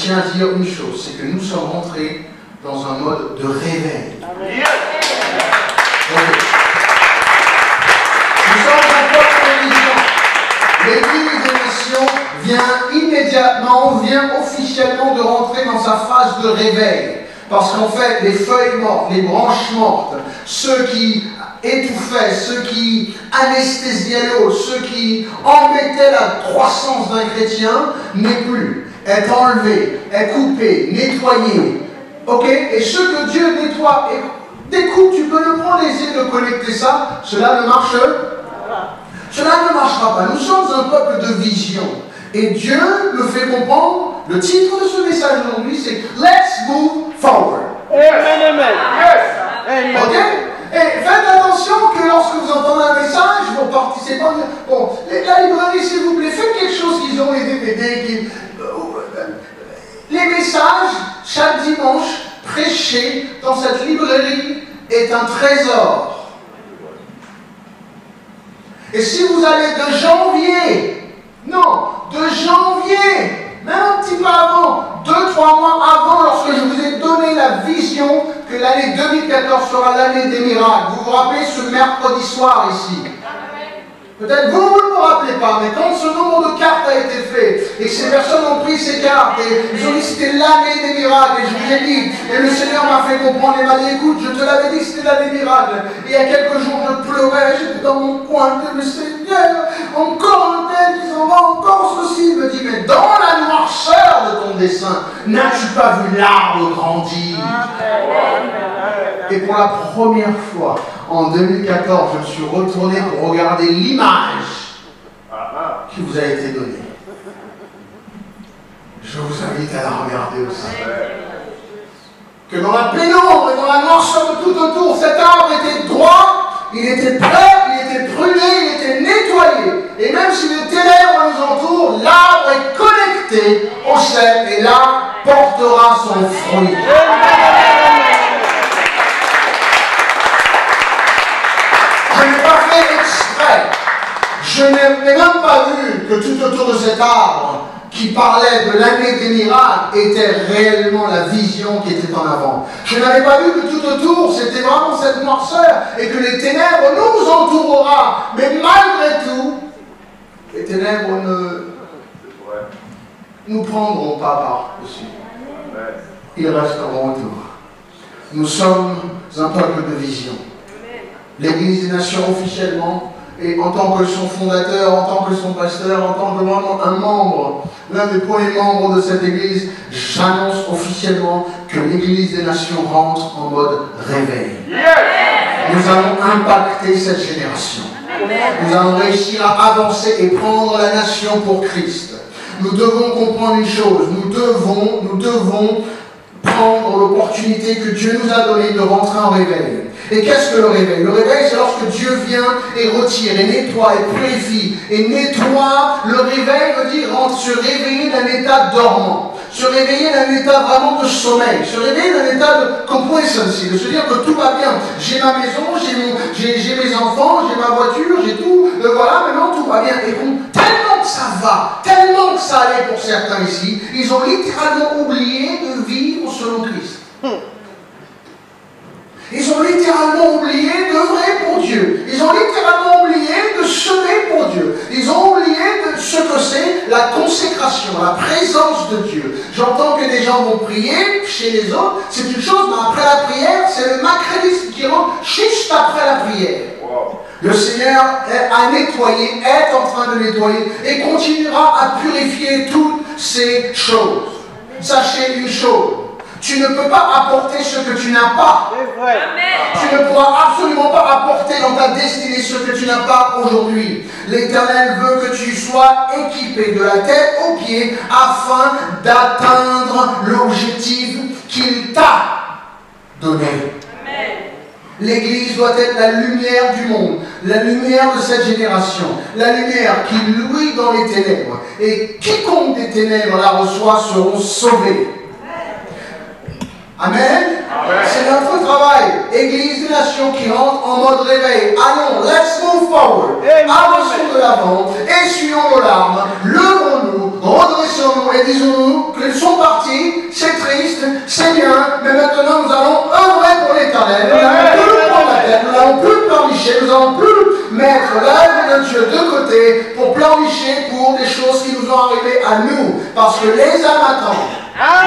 tiens à dire une chose, c'est que nous sommes rentrés dans un mode de réveil. Amen. Nous sommes un peuple religieux. L'Église des Nations vient immédiatement, vient officiellement de rentrer dans sa phase de réveil. Parce qu'en fait, les feuilles mortes, les branches mortes, ceux qui étouffaient, ceux qui anesthésiaient l'eau, ceux qui embêtaient la croissance d'un chrétien, n'est plus. Est enlevé, est coupé, nettoyé. Ok? Et ce que Dieu nettoie, et découpe, tu peux le prendre, essayer de connecter ça, cela ne marche pas. Cela ne marchera pas. Nous sommes un peuple de vision. Et Dieu me fait comprendre, le titre de ce message aujourd'hui, c'est Let's Move Forward. Amen, amen. Yes. Ok? Et faites attention que lorsque vous entendez un message, vous participez pas. Bon, la librairie, s'il vous plaît, faites quelque chose qu'ils ont les DVD. Les messages, chaque dimanche, prêchés dans cette librairie est un trésor. Et si vous allez de janvier, de janvier, même un petit peu avant, 2-3 mois avant, lorsque je vous ai donné la vision que l'année 2014 sera l'année des miracles. Vous vous rappelez ce mercredi soir ici? Peut-être vous ne vous rappelez pas, mais quand ce nombre de cartes a été fait, et que ces personnes ont pris ces cartes, et ils ont dit que c'était l'année des miracles, et je vous ai dit, et le Seigneur m'a fait comprendre, et m'a dit, écoute, je te l'avais dit que c'était l'année des miracles. Et il y a quelques jours, je pleurais, j'étais dans mon coin, je disais, mais Seigneur, encore un tel qui s'en va, encore ceci. Il me dit, mais dans la noirceur de ton dessein, n'as-tu pas vu l'arbre grandir? Et pour la première fois, en 2014, je me suis retourné pour regarder l'image qui vous a été donnée. Je vous invite à la regarder aussi. Que dans la pénombre et dans la noirceur de tout autour, cet arbre était droit, il était prêt, il était pruné, il était nettoyé. Et même si les ténèbres nous entourent, l'arbre est connecté au ciel et là portera son fruit. Je n'ai pas fait exprès. Je n'ai même pas vu que tout autour de cet arbre qui parlait de l'année des miracles était réellement la vision qui était en avant. Je n'avais pas vu que tout autour c'était vraiment cette noirceur et que les ténèbres nous entourera. Mais malgré tout, les ténèbres ne nous prendront pas par-dessus. Ils resteront autour. Nous sommes un peuple de vision. L'Église des Nations officiellement, et en tant que son fondateur, en tant que son pasteur, en tant que vraiment un membre, l'un des premiers membres de cette Église, j'annonce officiellement que l'Église des Nations rentre en mode réveil. Nous allons impacter cette génération. Nous allons réussir à avancer et prendre la nation pour Christ. Nous devons comprendre une chose, nous devons prendre l'opportunité que Dieu nous a donnée de rentrer en réveil. Et qu'est-ce que le réveil? Le réveil, c'est lorsque Dieu vient et retire, et nettoie, et purifie, et nettoie. Le réveil veut dire se réveiller d'un état dormant, se réveiller d'un état vraiment de sommeil, se réveiller d'un état de complacency, de se dire que tout va bien. J'ai ma maison, j'ai mes enfants, j'ai ma voiture, j'ai tout, voilà, maintenant tout va bien. Et bon, tellement que ça va, tellement que ça allait pour certains ici, ils ont littéralement oublié de vivre selon Christ. Ils ont littéralement oublié d'œuvrer pour Dieu. Ils ont littéralement oublié de semer pour Dieu. Ils ont oublié de ce que c'est la consécration, la présence de Dieu. J'entends que des gens vont prier chez les autres, c'est une chose, mais après la prière, c'est le macrélisme qui rentre juste après la prière. Wow. Le Seigneur a nettoyé, est en train de nettoyer et continuera à purifier toutes ces choses. Sachez une chose. Tu ne peux pas apporter ce que tu n'as pas. Tu ne pourras absolument pas apporter dans ta destinée ce que tu n'as pas aujourd'hui. L'Éternel veut que tu sois équipé de la tête aux pieds afin d'atteindre l'objectif qu'il t'a donné. L'Église doit être la lumière du monde, la lumière de cette génération, la lumière qui luit dans les ténèbres. Et quiconque des ténèbres la reçoit seront sauvés. Amen. Amen. C'est notre travail. Église des Nations qui rentre en mode réveil. Allons, let's move forward. Avançons de l'avant, essuyons nos larmes, levons-nous, redressons-nous et disons-nous qu'ils sont partis, c'est triste, c'est bien, mais maintenant nous allons œuvrer pour l'Éternel. Nous n'allons plus prendre la tête, nous n'allons plus pleurnicher, nous n'allons plus mettre l'œuvre de Dieu de côté pour pleurnicher pour des choses qui nous ont arrivées à nous. Parce que les âmes attendent.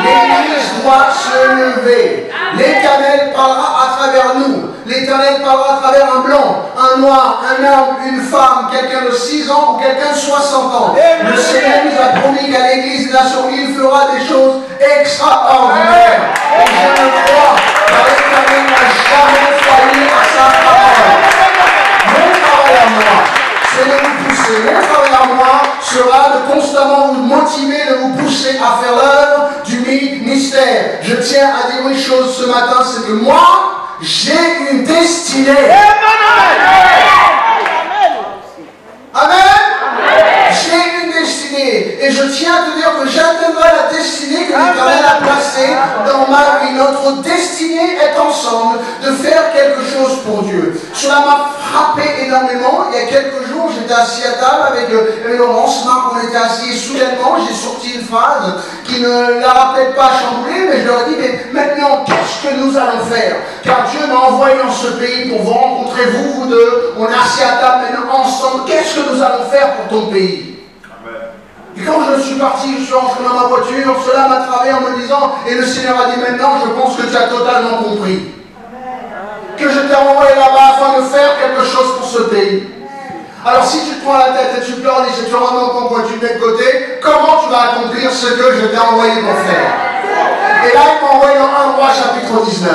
L'Église doit se lever. L'Éternel parlera à travers nous. L'Éternel parlera à travers un blanc, un noir, un homme, une femme, quelqu'un de 6 ans ou quelqu'un de 60 ans. Le Seigneur nous a promis qu'à l'Église des Nations, il fera des choses extraordinaires. Et je le crois, car l'Éternel n'a jamais failli à sa parole. Mon travail à moi, c'est de vous pousser. Mon travail à moi sera de constamment vous motiver, de vous pousser à faire l'œuvre du ministère. Je tiens à dire une chose ce matin, c'est que moi, j'ai une destinée. Amen. J'ai une destinée. Et je tiens à te dire que j'atteindrai la destinée que l'Éternel a placée dans ma vie. Notre destinée est ensemble de faire quelque chose pour Dieu. Cela m'a frappé énormément. Il y a quelques jours, j'étais assis à table avec Laurence, Marc, on était assis et soudainement, j'ai sorti une phrase qui ne la rappelait pas chamboulée, mais je leur ai dit, mais maintenant, qu'est-ce que nous allons faire? Car Dieu m'a envoyé dans ce pays pour vous rencontrer, vous deux. On est assis à table maintenant ensemble. Qu'est-ce que nous allons faire pour ton pays? Et quand je suis parti, je suis rentré dans ma voiture, cela m'a travaillé en me disant, et le Seigneur a dit maintenant, je pense que tu as totalement compris. Que je t'ai envoyé là-bas afin de faire quelque chose pour ce pays. Alors si tu te prends la tête et tu pleures et tu rentres dans ton coin, tu te mets de côté, comment tu vas accomplir ce que je t'ai envoyé pour faire? Et là, il m'a envoyé dans 1 Roi chapitre 19.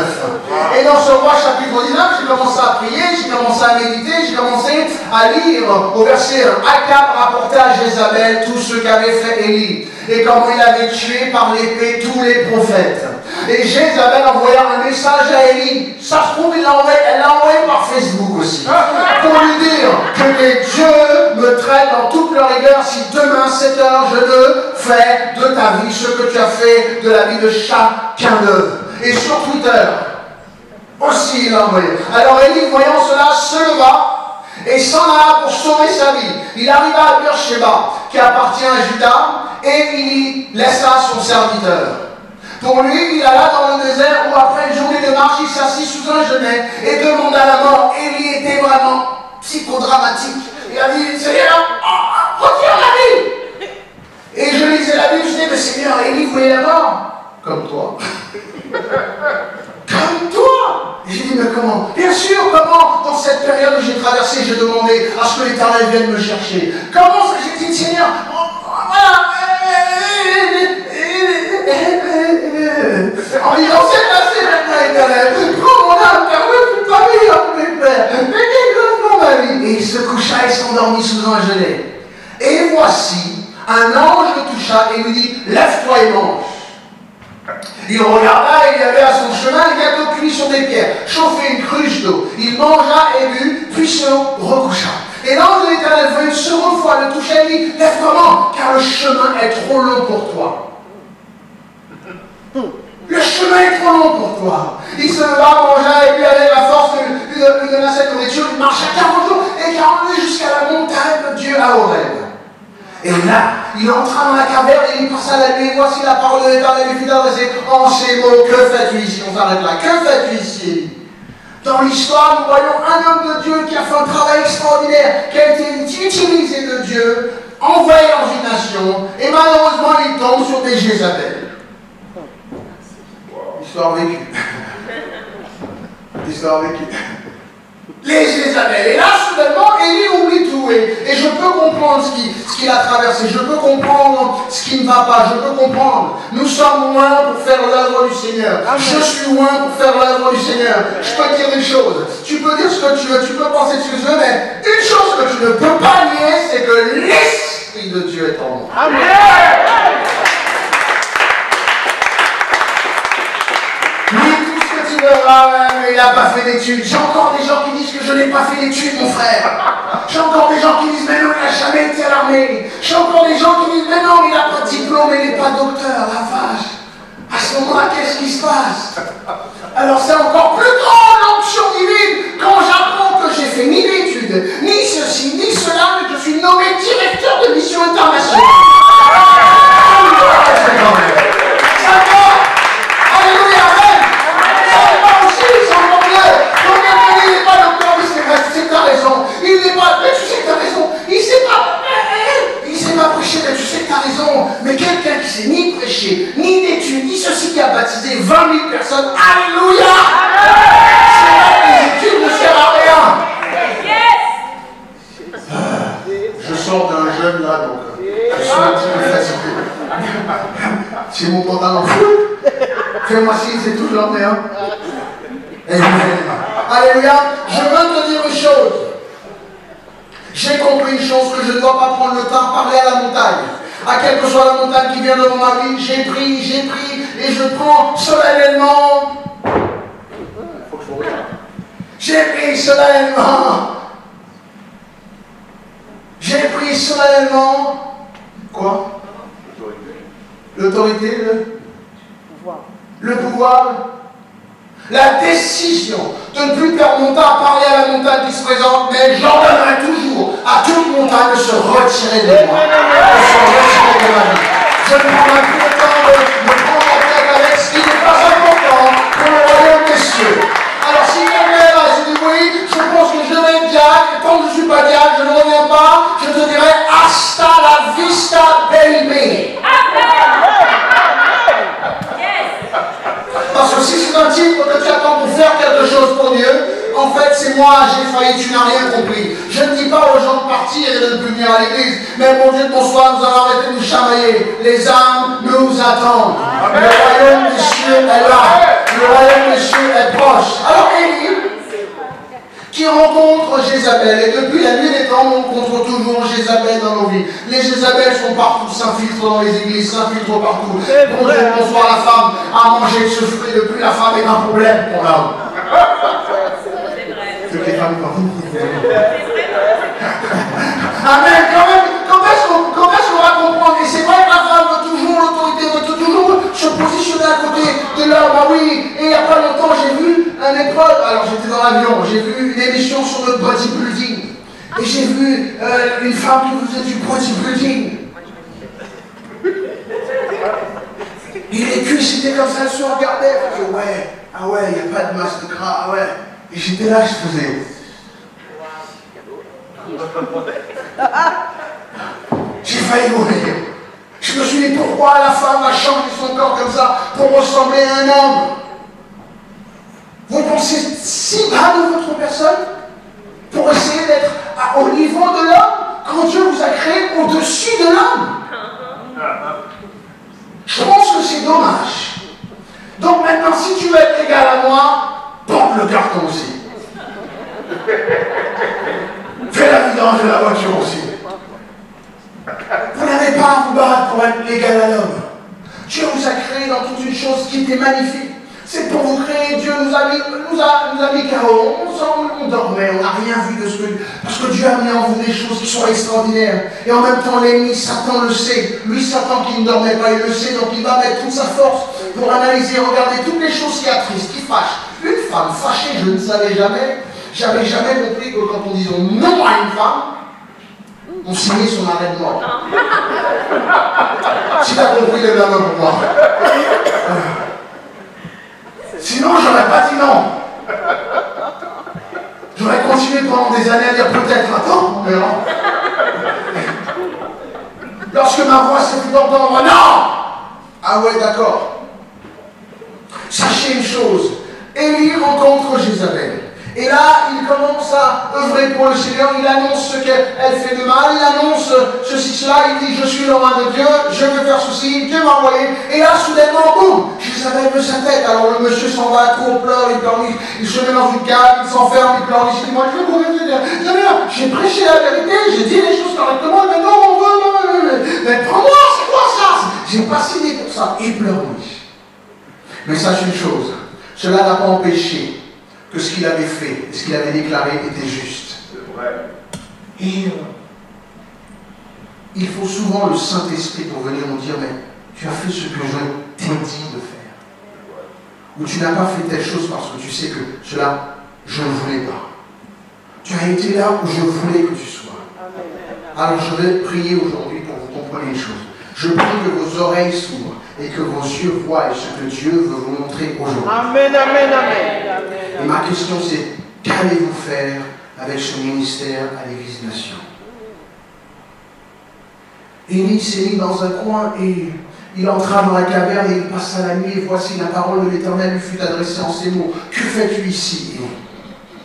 Et dans ce Roi chapitre 19, j'ai commencé à prier, j'ai commencé à méditer, j'ai commencé à lire au verset 1. Akab rapportait à Jézabel tout ce qu'avait fait Élie et comment il avait tué par l'épée tous les prophètes. Et Jézabel envoya un message à Élie. Ça se trouve, elle l'a envoyé par Facebook aussi. Pour lui dire que les dieux me traitent dans toute leur rigueur si demain, 7 heures, je ne fais de ta vie ce que tu as fait de la vie de chacun d'eux. Et sur Twitter, aussi il l'a envoyé. Alors Élie, voyant cela, se leva et s'en alla pour sauver sa vie. Il arriva à Beersheba, qui appartient à Juda, et il y laissa son serviteur. Pour lui, il alla dans le désert où après une journée de marche, il s'assit sous un genêt et demanda la mort. Élie était vraiment psychodramatique. Il a dit, Seigneur, retire la vie. Et je lisais la Bible, je disais, mais Seigneur, Élie voyait la mort. Comme toi. Comme toi. Et j'ai dit, mais comment? Bien sûr, comment? Dans cette période où j'ai traversé, j'ai demandé à ce que l'Éternel vienne me chercher. Comment ça? J'ai dit, Seigneur, voilà. En disant, c'est passé maintenant, Éternel. Prends mon âme, car je ne peux pas vivre avec mes pères. Mais délivre ma vie. Et il se coucha et s'endormit sous un gelé. Et voici, un ange le toucha et lui dit, lève-toi et mange. Il regarda et il y avait à son chemin un gâteau cuit sur des pierres, chauffé une cruche d'eau. Il mangea et but, puis se recoucha. Et l'ange de l'Éternel vint une seconde fois le toucher et dit, lève-toi, car le chemin est trop long pour toi. Le chemin est trop long pour toi. Il se leva, mangea et puis avec la force de cette nourriture, il marcha 40 jours et 40 nuits jusqu'à la montagne de Dieu à Horeb. Et là, il entra dans la caverne et il passa la nuit. Voici la parole de l'Éternel lui fut adressée en ces mots. Que fais-tu ici? On s'arrête là. Que fais-tu ici? Dans l'histoire, nous voyons un homme de Dieu qui a fait un travail extraordinaire, qui a été utilisé de Dieu, envoyé dans une nation, et malheureusement, il tombe sur des Jézabel. Histoire vécue. Histoire vécue. Les Jézabel. Et là, soudainement, Élie oublie tout. Et je peux comprendre ce qu'il a traversé. Je peux comprendre ce qui ne va pas. Je peux comprendre. Nous sommes loin pour faire l'œuvre du Seigneur. Amen. Je suis loin pour faire l'œuvre du Seigneur. Je peux te dire une chose. Tu peux dire ce que tu veux. Tu peux penser ce que tu veux. Mais une chose que tu ne peux pas nier, c'est que l'Esprit de Dieu est en moi. Amen. Il n'a pas fait d'études. J'ai encore des gens qui disent que je n'ai pas fait d'études, mon frère. J'ai encore des gens qui disent, mais non, il n'a jamais été à l'armée. J'ai encore des gens qui disent, mais non, il n'a pas de diplôme, il n'est pas docteur. La vache. À ce moment-là, qu'est-ce qui se passe? Alors c'est encore plus grande l'onction divine quand j'apprends que j'ai fait ni d'études, ni ceci, ni cela, mais que je suis nommé directeur de mission internationale. personne. Alléluia! C'est vrai que les études ne servent à rien. Je sors d'un jeûne là, donc je suis un petit peu fatigué. C'est mon pantalon. Fais-moi signe, c'est tout, je l'en mets un. Alléluia. Je veux te dire une chose. J'ai compris une chose, que je ne dois pas prendre le temps de parler à la montagne. À quelle que soit la montagne qui vient devant ma vie, j'ai pris, et je prends solennellement. Faut que je vous regarde. J'ai pris solennellement. J'ai pris solennellement. Quoi? L'autorité, le pouvoir. La décision de ne plus perdre mon temps à parler à la montagne qui se présente, mais j'ordonnerai toujours à toute montagne de se retirer de moi, de se retirer de ma vie. Je ne prendrai plus le temps de me prendre en tête avec ce qui n'est pas important pour le royaume des cieux. Alors si quelqu'un est là et se dit oui, je pense que je vais être Jack, et tant que je ne suis pas Jack, je ne reviens pas, je te dirai hasta la vista baby. Parce que si c'est un titre que tu attends pour faire quelque chose pour Dieu, en fait c'est moi, j'ai failli, tu n'as rien compris. Je ne dis pas aux gens de partir et de ne plus venir à l'église, mais mon Dieu, bonsoir, nous allons arrêter de nous chamailler. Les âmes nous attendent. Le royaume des cieux est là. Le royaume des cieux est proche. Alors Élie, qui rencontre Jézabel, et depuis la nuit des temps, on rencontre toujours Jézabel dans nos vies. Les Jézabel sont partout, s'infiltrent dans les églises, s'infiltrent partout. Bonsoir, la femme a mangé de ce fruit, depuis la femme est un problème pour l'homme. C'est vrai. Les femmes, amen, quand est-ce qu'on va comprendre? Et c'est vrai que la femme veut toujours l'autorité, veut toujours se positionner à côté de l'homme. Ah oui, et il n'y a pas longtemps, j'ai vu un épreuve, alors j'étais dans l'avion, j'ai vu une émission sur le bodybuilding. Et j'ai vu une femme qui faisait du bodybuilding. Et les cuisses étaient comme ça, elles se regardaient. Je disais, ouais, ah ouais, il n'y a pas de masse de gras, ah ouais. Et j'étais là, je faisais. J'ai failli mourir. Je me suis dit, pourquoi la femme a changé son corps comme ça pour ressembler à un homme? Vous pensez si bas de votre personne pour essayer d'être au niveau de l'homme quand Dieu vous a créé au-dessus de l'homme? Je pense que c'est dommage. Donc maintenant, si tu veux être égal à moi, porte le carton aussi. Fais la vidange de la voiture aussi. Vous n'avez pas à vous battre pour être égal à l'homme. Dieu vous a créé dans toute une chose qui était magnifique. C'est pour vous créer. Dieu nous a mis KO. On dormait, on n'a rien vu de ce que... Parce que Dieu a mis en vous des choses qui sont extraordinaires. Et en même temps, l'ennemi, Satan le sait. Lui, Satan qui ne dormait pas, il le sait. Donc il va mettre toute sa force pour analyser, regarder toutes les choses qui attristent, qui fâchent. Une femme fâchée, je ne savais jamais. J'avais jamais compris que quand on disait non à une femme, on signait son arrêt de mort. Si tu as compris, lève la main pour moi. Sinon, j'aurais pas dit non. J'aurais continué pendant des années à dire peut-être, attends, on verra. Lorsque ma voix s'est fait entendre, non! Ah ouais, d'accord. Sachez une chose, Élie rencontre Jézabel. Et là, il commence à œuvrer pour le Seigneur, il annonce ce qu'elle fait de mal, il annonce ceci, cela, il dit, je suis le roi de Dieu, je veux faire ceci, Dieu m'a envoyé. Et là, soudainement, boum, Jézabel veut sa tête. Alors le monsieur s'en va, court, pleure, il pleurniche, il se met dans une cave, il s'enferme, il pleurniche, il dit, moi je veux mourir, j'ai prêché la vérité, j'ai dit les choses correctement, mais non, on veut, mais prends-moi, c'est quoi ça? J'ai pas signé pour ça. Il pleurniche. Mais sache une chose, cela n'a pas empêché que ce qu'il avait fait, ce qu'il avait déclaré était juste. Et il faut souvent le Saint-Esprit pour venir nous dire, mais tu as fait ce que je t'ai dit de faire. Ou tu n'as pas fait telle chose parce que tu sais que cela, je ne voulais pas. Tu as été là où je voulais que tu sois. Alors je vais prier aujourd'hui pour que vous compreniez une chose. Je prie que vos oreilles s'ouvrent et que vos yeux voient ce que Dieu veut vous montrer aujourd'hui. Amen, amen, amen. Et ma question c'est, qu'allez-vous faire avec ce ministère à l'Église Nation? Élie s'est mis dans un coin et Il entra dans la caverne et il passa la nuit. Et voici la parole de l'Éternel lui fut adressée en ces mots. Que fais-tu ici?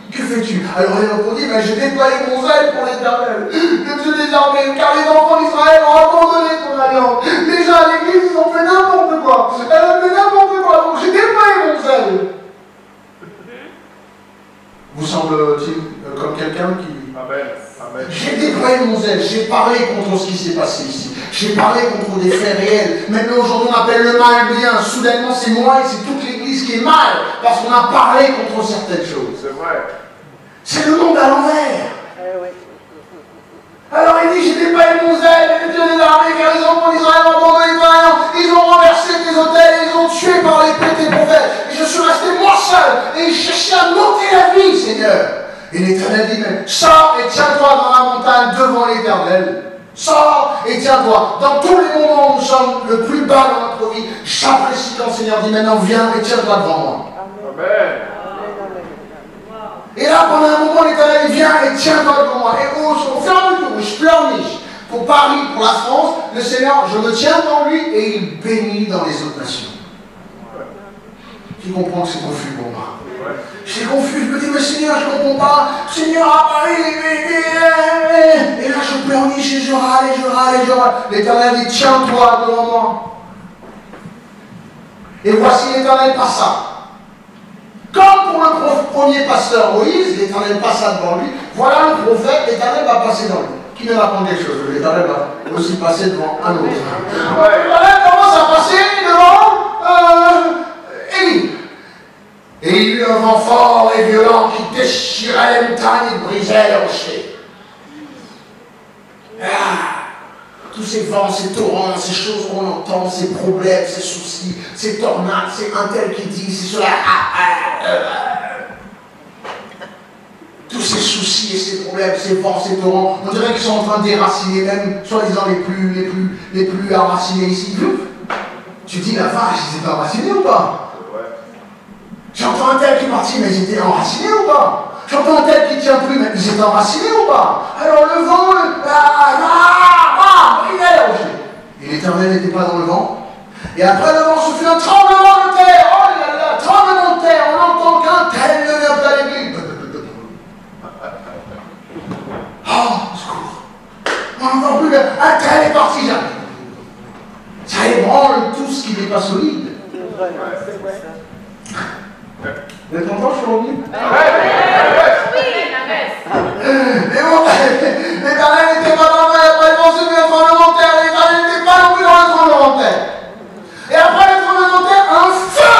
Que fais-tu? Alors il répondit, ben, j'ai déployé mon zèle pour l'Éternel, le Dieu des armées, car les enfants d'Israël ont abandonné ton alliance. Déjà à l'église, ils ont fait n'importe quoi. Elle a fait n'importe quoi, donc j'ai déployé mon zèle. Vous semble-t-il comme quelqu'un qui... Amen. Amen. J'ai déployé mon zèle, j'ai parlé contre ce qui s'est passé ici. J'ai parlé contre des faits réels. Maintenant, aujourd'hui, on appelle le mal bien. Soudainement, c'est moi et c'est toute l'église qui est mal parce qu'on a parlé contre certaines choses. C'est vrai. C'est le monde à l'envers. Alors il dit, j'ai déployé mon zèle, le Dieu des armées, car les enfants d'Israël ont abandonné ton alliance. Ils ont renversé tes autels et ils ont tué par l'épée tes prophètes. Et je suis resté moi seul et ils cherchaient à m'ôter la vie, Seigneur. Et l'Éternel dit même, sors et tiens-toi dans la montagne devant l'Éternel. Sors et tiens-toi. Dans tous les moments où nous sommes le plus bas dans notre vie, j'apprécie quand le Seigneur dit maintenant viens et tiens-toi devant moi. Amen. Et là, pendant un moment, l'Éternel vient et tiens-toi devant moi. Et au fur et à mesure où je pleurniche pour Paris, pour la France, le Seigneur, je me tiens devant lui et il bénit dans les autres nations. Tu comprends que c'est confus pour moi. C'est confus, je me dis, mais Seigneur, je ne comprends pas. Seigneur, à Paris, et là, je pleurniche et je râle et je râle et je râle. L'Éternel dit, tiens-toi devant moi. Et voici l'Éternel passa. Comme pour le premier pasteur Moïse, l'Éternel passa devant lui. Voilà le prophète, l'Éternel va passer dans lui. Qui me raconte quelque chose? L'Éternel va aussi passer devant un autre. L'Éternel commence à passer devant Élie. Et il y eut un vent fort et violent qui déchirait les montagnes et brisait les rochers. Tous ces vents, ces torrents, ces choses qu'on entend, ces problèmes, ces soucis, ces tornades, c'est un tel qui dit, c'est cela. Tous ces soucis et ces problèmes, ces vents, ces torrents, on dirait qu'ils sont en train de déraciner même, soi-disant les plus enracinés ici. Tu dis, la vache, ils étaient enracinés ou pas? J'entends un tel qui est parti, mais ils étaient enracinés ou pas? J'entends un tel qui ne tient plus, mais ils étaient enracinés ou pas? Alors le vent, il est là aussi. Et l'Éternel n'était pas dans le vent. Et après le vent se fait un tremblement de terre. Oh là là, tremblement de terre. On entend qu'un tel ne vient pas à l'église. Oh, secours. On n'entend plus un tel est parti, jamais. Ça ébranle tout ce qui n'est pas solide. Vous êtes content, je suis revenu? L'Éternel n'était pas dans le vent, et après le vent se fait un tremblement de terre. L'Éternel n'était pas non plus dans le tremblement de terre. Et après le tremblement de terre, un feu!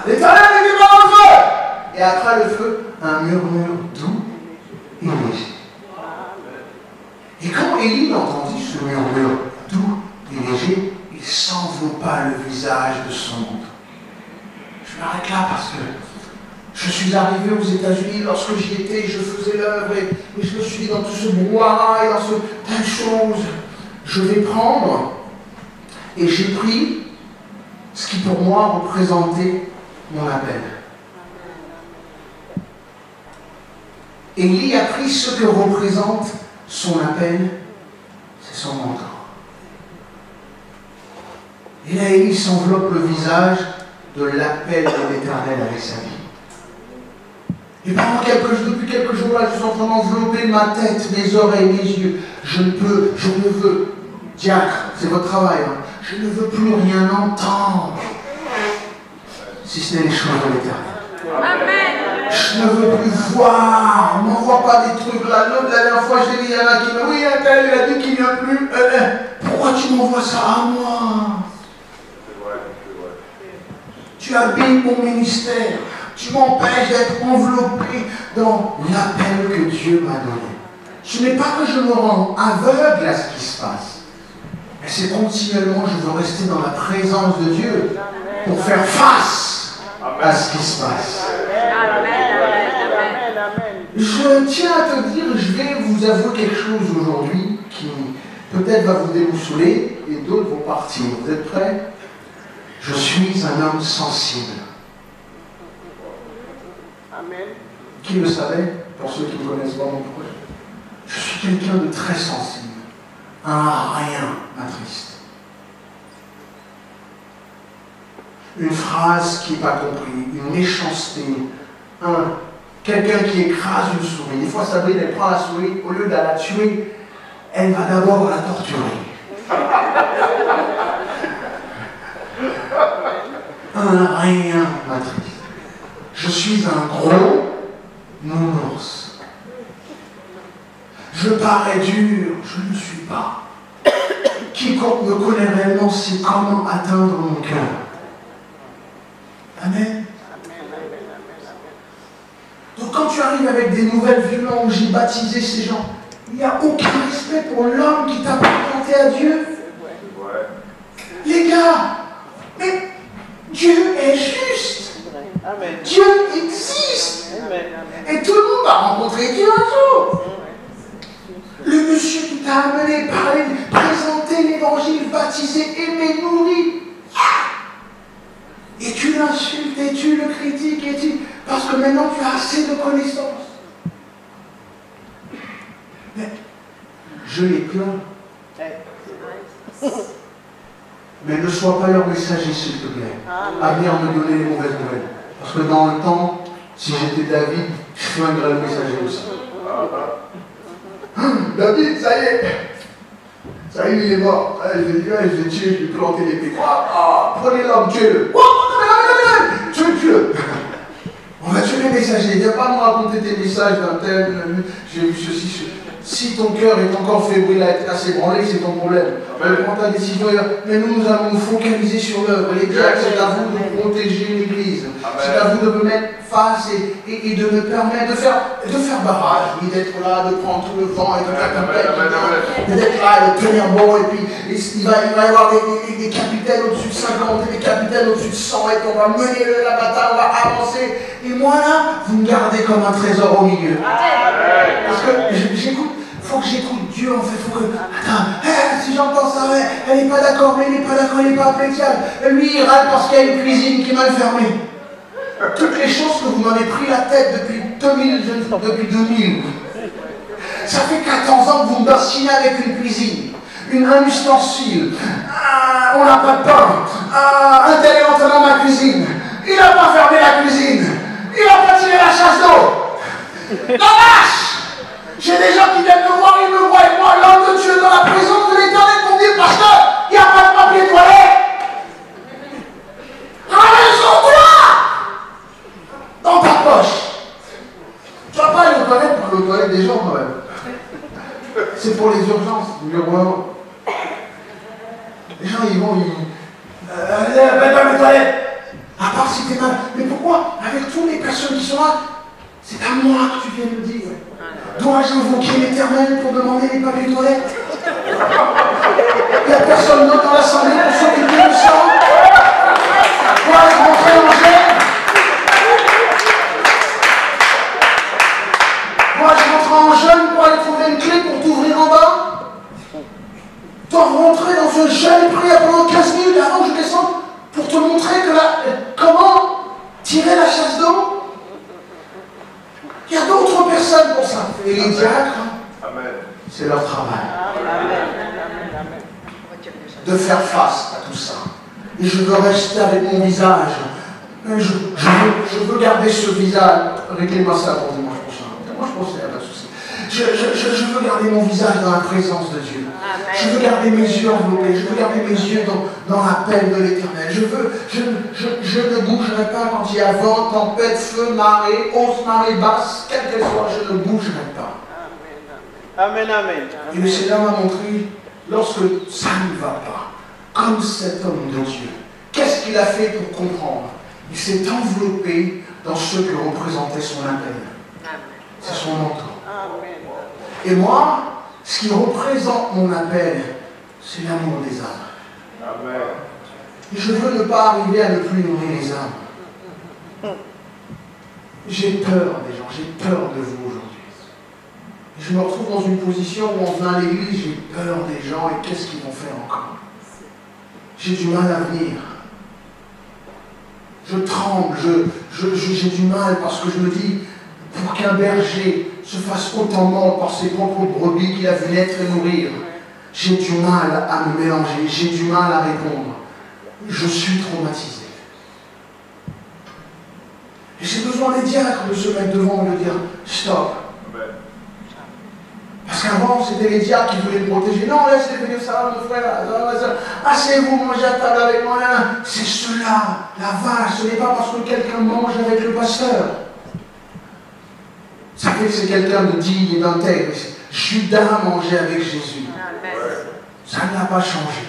L'Éternel n'était pas dans le feu! Et après le feu, un murmure doux et léger. Et quand Élie entendit ce murmure doux et léger, il s'enveloppa le visage de son manteau. Je m'arrête là parce que je suis arrivé aux États-Unis, lorsque j'y étais, je faisais l'œuvre et je me suis dit dans tout ce brouhaha et dans ce tas de choses, je vais prendre, et j'ai pris ce qui pour moi représentait mon appel. Élie a pris ce que représente son appel, c'est son manteau. Et là, Élie s'enveloppe le visage de l'appel de l'Éternel avec sa vie. Et depuis quelques jours là, je suis en train d'envelopper ma tête, mes oreilles, mes yeux. Je ne veux, diacre, c'est votre travail, hein, je ne veux plus rien entendre, si ce n'est les choses de l'Éternel. Amen. Je ne veux plus voir, on m'envoie pas des trucs là. La dernière fois, j'ai dit, il y en a qui me oui, un tel, il a dit qu'il ne vient plus. Pourquoi tu m'envoies ça à moi? Tu habites mon ministère. Tu m'empêches d'être enveloppé dans l'appel que Dieu m'a donné. Ce n'est pas que je me rends aveugle à ce qui se passe, mais c'est continuellement, je veux rester dans la présence de Dieu pour faire face à ce qui se passe. Je tiens à te dire, je vais vous avouer quelque chose aujourd'hui qui peut-être va vous déboussoler et d'autres vont partir. Vous êtes prêts? Je suis un homme sensible. Amen. Qui le savait? Pour ceux qui ne connaissent pas mon projet. quelqu'un de très sensible. Un rien m'attriste. Une phrase qui n'est pas comprise, une méchanceté, quelqu'un qui écrase une souris. Des fois, Sabrine, elle prend la souris, au lieu de la tuer, elle va d'abord la torturer. Un rien m'attriste. Je suis un gros nounours. Je parais dur, je ne le suis pas. Quiconque me connaît réellement sait comment atteindre mon cœur. Amen. Donc quand tu arrives avec des nouvelles violentes, j'ai baptisé ces gens, il n'y a aucun respect pour l'homme qui t'a présenté à Dieu. Les gars, mais Dieu est juste. Amen. Dieu existe. Amen. Et tout le monde va rencontrer Dieu un jour. Le monsieur qui t'a amené, parler, présenter l'évangile, baptisé, aimé, nourri. Et tu l'insultes, et tu le critiques, parce que maintenant tu as assez de connaissances. Mais je les plains. Mais ne sois pas leur messager, s'il te plaît, à venir me donner les mauvaises nouvelles. Parce que dans le temps, si j'étais David, je flinguerais le messager aussi. David, ça y est, il est mort. Je vais tuer, je vais planter les pieds. Prenez l'homme, tuez-le. Tuez-le. On va tuer les messagers. Viens pas me raconter tes messages d'un tel, j'ai vu ceci. Si ton cœur est encore fébrile à être assez branlé, c'est ton problème. Prends ta décision. Mais nous allons nous focaliser sur l'œuvre. Les diacres, c'est à vous de protéger l'Église. C'est à vous de me mettre face et de me permettre de faire barrage, oui, d'être là, de prendre tout le vent et de faire d'être là, de tenir bon. Et puis il va y avoir des capitaines au-dessus de 50 et des capitaines au-dessus de 100 et on va mener la bataille, on va avancer. Et moi là, vous me gardez comme un trésor au milieu. Parce que j'écoute. Il faut que j'écoute Dieu en fait, attends, si j'entends ça, ouais, elle n'est pas d'accord, mais elle n'est pas d'accord, elle n'est pas appréciable. Lui, il râle parce qu'il y a une cuisine qui est mal fermée. Toutes les choses que vous m'avez pris la tête depuis 2000. Ça fait 14 ans que vous me bassinez avec une cuisine, un ustensile. On n'a pas de pain. Un tel est entré dans ma cuisine. Il n'a pas fermé la cuisine. Il n'a pas tiré la chasse d'eau. La vache! J'ai des gens qui viennent me voir, ils me voient, et moi, l'homme de Dieu, dans la présence de l'Éternel, pour me dire, pasteur, il n'y a pas de papier toilette. Ramène-en-toi dans ta poche. Tu vas pas aller aux toilettes pour aller aux toilettes des gens, quand même. C'est pour les urgences, vraiment. Les gens, ils vont, pas mes toilettes. À part si t'es mal. Mais pourquoi? Avec toutes les personnes qui sont là, c'est à moi que tu viens me dire. Dois-je invoquer l'Éternel pour demander les papiers toilettes? Il n'y a personne d'autre dans l'assemblée pour s'occuper de ça? Dois-je rentrer en gêne? Dois-je rentrer en jeûne pour aller trouver une clé pour t'ouvrir en bas? Dois-je rentrer dans un jeûne et prier pendant 15 minutes avant que je descende pour te montrer comment tirer la chasse d'eau? Il y a d'autres personnes pour ça. Et les diacres, c'est leur travail. De faire face à tout ça. Et je veux rester avec mon visage. Je veux garder ce visage. Réglez-moi ça pour dimanche prochain. Dimanche prochain, il n'y a pas de souci. Je veux garder mon visage dans la présence de Dieu. Je veux garder mes yeux enveloppés. Je veux garder mes yeux dans l'appel de l'Éternel. Je ne bougerai pas quand il y a vent, tempête, feu, marée, hausse, marée basse, quelle qu'elle soit, je ne bougerai pas. Amen, amen. Et le Seigneur m'a montré, lorsque ça ne va pas, comme cet homme de Dieu, qu'est-ce qu'il a fait pour comprendre? Il s'est enveloppé dans ce que représentait son appel. C'est son manteau. Et moi, ce qui représente mon appel, c'est l'amour des âmes. Amen. Et je veux ne pas arriver à ne plus nourrir les âmes. J'ai peur des gens, j'ai peur de vous aujourd'hui. Je me retrouve dans une position où on vient à l'église, j'ai peur des gens et qu'est-ce qu'ils vont faire encore? J'ai du mal à venir. Je tremble, j'ai du mal parce que je me dis, pour qu'un berger se fasse autant mordre par ses propres brebis qu'il a vu naître et nourrir. J'ai du mal à me mélanger, j'ai du mal à répondre. Je suis traumatisé. Et j'ai besoin des diacres de se mettre devant et de dire stop. Parce qu'avant, c'était les diacres qui voulaient me protéger. Non, laissez venir ça, mon frère. Asseyez-vous, mangez à table avec moi. C'est cela, la vache. Ce n'est pas parce que quelqu'un mange avec le pasteur. Ça fait que c'est quelqu'un de digne et d'intègre. Judas mangeait avec Jésus. Ça n'a pas changé.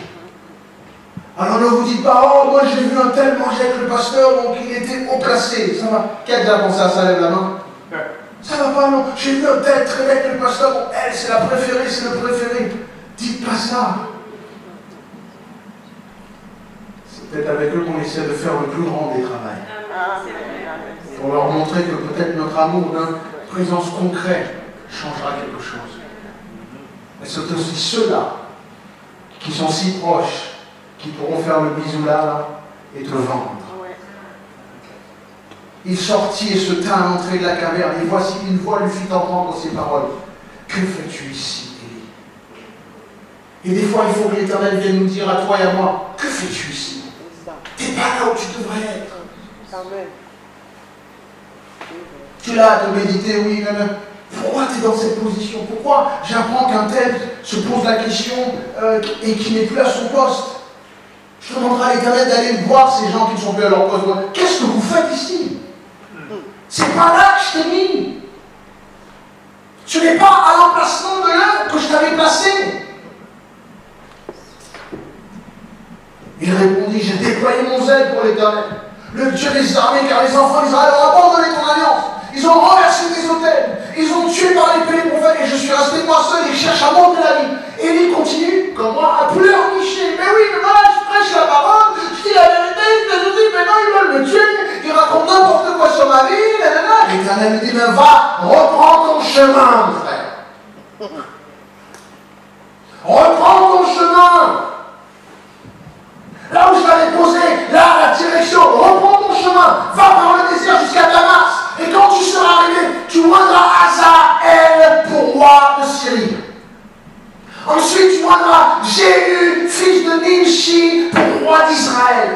Alors ne vous dites pas, oh, moi j'ai vu un tel manger avec le pasteur, donc il était haut placé. Ça va. Qui a déjà pensé à ça, lève la main? Ça va pas, non. J'ai vu un tel traîner avec le pasteur, bon, elle, c'est la préférée, c'est le préféré. Dites pas ça. C'est peut-être avec eux qu'on essaie de faire le plus grand des travails. Pour leur montrer que peut-être notre amour d'une présence concrète changera quelque chose. Mais c'est aussi ceux-là qui sont si proches qui pourront faire le bisou là et te vendre. Il sortit et se tint à l'entrée de la caverne, et voici une voix lui fit entendre ces paroles. Que fais-tu ici, Élie? Et des fois, il faut que l'Éternel vienne nous dire à toi et à moi, que fais-tu ici? T'es pas là où tu devrais être. Tu es là à te méditer, oui, mais pourquoi tu es dans cette position? Pourquoi j'apprends qu'un tel se pose la question et qu'il n'est plus à son poste? Je demanderai à l'Éternel d'aller voir ces gens qui ne sont plus à leur poste. Qu'est-ce que vous faites ici? C'est pas là que je t'ai mis. Ce n'est pas à l'emplacement de l'œuvre que je t'avais placé. Il répondit, j'ai déployé mon zèle pour l'Éternel, le Dieu des armées, car les enfants d'Israël ont abandonné ton alliance. Ils ont renversé tes autels. Ils ont tué par l'épée les prophètes, et je suis resté moi seul et ils cherchent à monter la vie. Et il continue, comme moi, à pleurnicher. Mais oui, mais voilà, je prêche la parole, je dis la vérité, je dis, mais non, ils veulent me tuer, ils racontent n'importe quoi sur ma vie, nanana. L'Éternel me dit, mais va, reprends ton chemin, mon frère. Reprends ton chemin. Là où je t'avais posé, là, la direction, reprends ton chemin, va par le désert jusqu'à Damas. Et quand tu seras arrivé, tu oindras Hazaël pour roi de Syrie. Ensuite, tu oindras Jéhu, fils de Nimshi, pour roi d'Israël.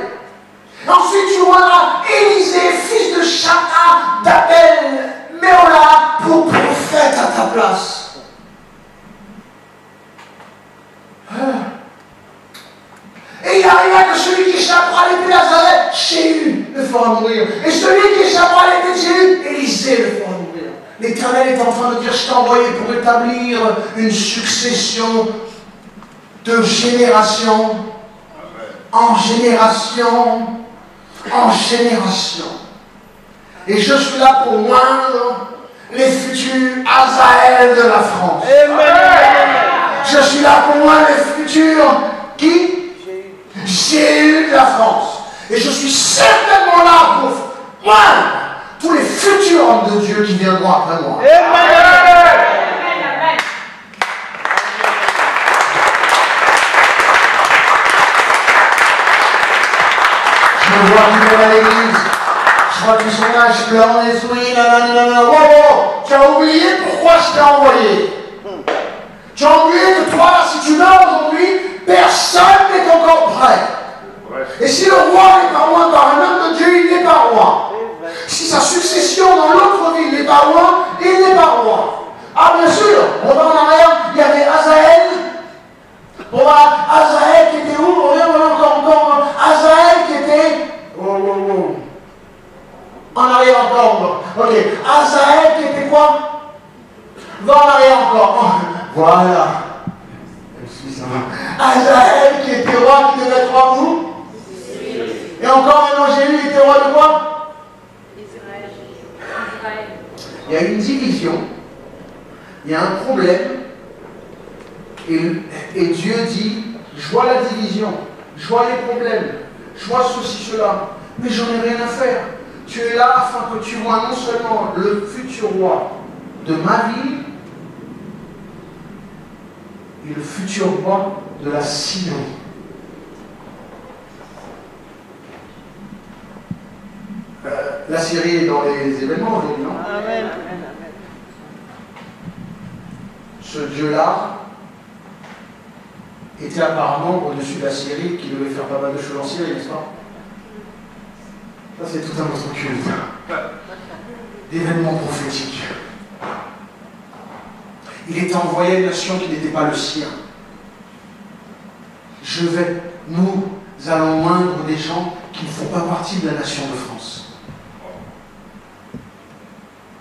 Ensuite, tu oindras Élisée, fils de Shapha, d'Abel, Méola, pour prophète à ta place. Et il arriva que celui qui échappera à l'épée d'Hazaël, Jéhu, le fera mourir. Et celui qui échappera à l'épée de Jéhu, Élisée, le fera mourir. L'Éternel est en train de dire, je t'ai envoyé pour établir une succession de génération en génération en génération. Et je suis là pour moindre les futurs Hazaël de la France. Je suis là pour moindre les futurs qui? Jéhu de la France. Et je suis certainement là pour moindre tous les futurs hommes de Dieu qui viendront après moi. Je me vois qui viennent à l'église. Je vois qu'ils sont là, je pleure en esprit, nanana. Oh, tu as oublié pourquoi je t'ai envoyé. Tu as oublié que toi, là, si tu meurs aujourd'hui, personne n'est encore prêt. Et si le roi n'est pas loin par un homme de Dieu, il n'est pas roi. Si sa succession dans l'autre ville n'est pas loin, il n'est pas roi. Ah bien sûr, on va en arrière, il y avait Hazaël. On va Hazaël qui était où? On revient encore. Hazaël qui était. En arrière encore. Ok. Hazaël qui était quoi? Va en arrière encore. Voilà. Hazaël qui était roi, qui devait être roi où? Et encore maintenant, Jéhu était roi de quoi? Israël. Il y a une division, il y a un problème, et Dieu dit, je vois la division, je vois les problèmes, je vois ceci, cela, mais j'en ai rien à faire. Tu es là afin que tu vois non seulement le futur roi de ma ville, et le futur roi de la Syrie. La Syrie est dans les événements aujourd'hui, non? Amen. Ce Dieu-là était apparemment au-dessus de la Syrie, qui devait faire pas mal de choses en Syrie, n'est-ce pas? Ça, c'est tout un autre culte. D'événements prophétiques. Il était envoyé à une nation qui n'était pas le sien. Nous allons moindre des gens qui ne font pas partie de la nation de France.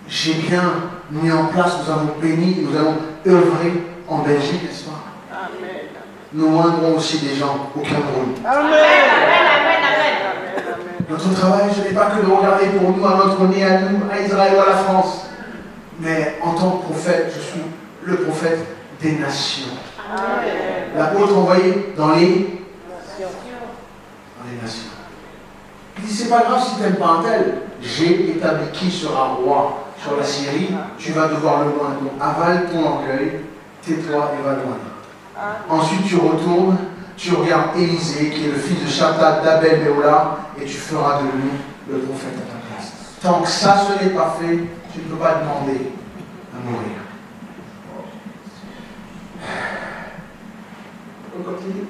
J'ai bien mis en place, nous avons béni, nous allons œuvrer en Belgique, n'est-ce pas? Amen. Nous moindrons aussi des gens au Cameroun. Amen. Notre travail, ce n'est pas que de regarder pour nous, à notre nez, à nous, à Israël ou à la France. Mais en tant que prophète, je suis le prophète des nations. Amen. L'apôtre envoyé dans les nations. Il dit, c'est pas grave si tu n'aimes pas un tel. J'ai établi qui sera roi sur la Syrie, tu vas devoir le moindre. Donc avale ton orgueil, tais-toi et va loin. Ensuite tu retournes, tu regardes Élisée, qui est le fils de Shaphat d'Abel Méhola, et tu feras de lui le prophète à ta place. Tant que ça ce n'est pas fait, tu ne peux pas demander à mourir. On continue.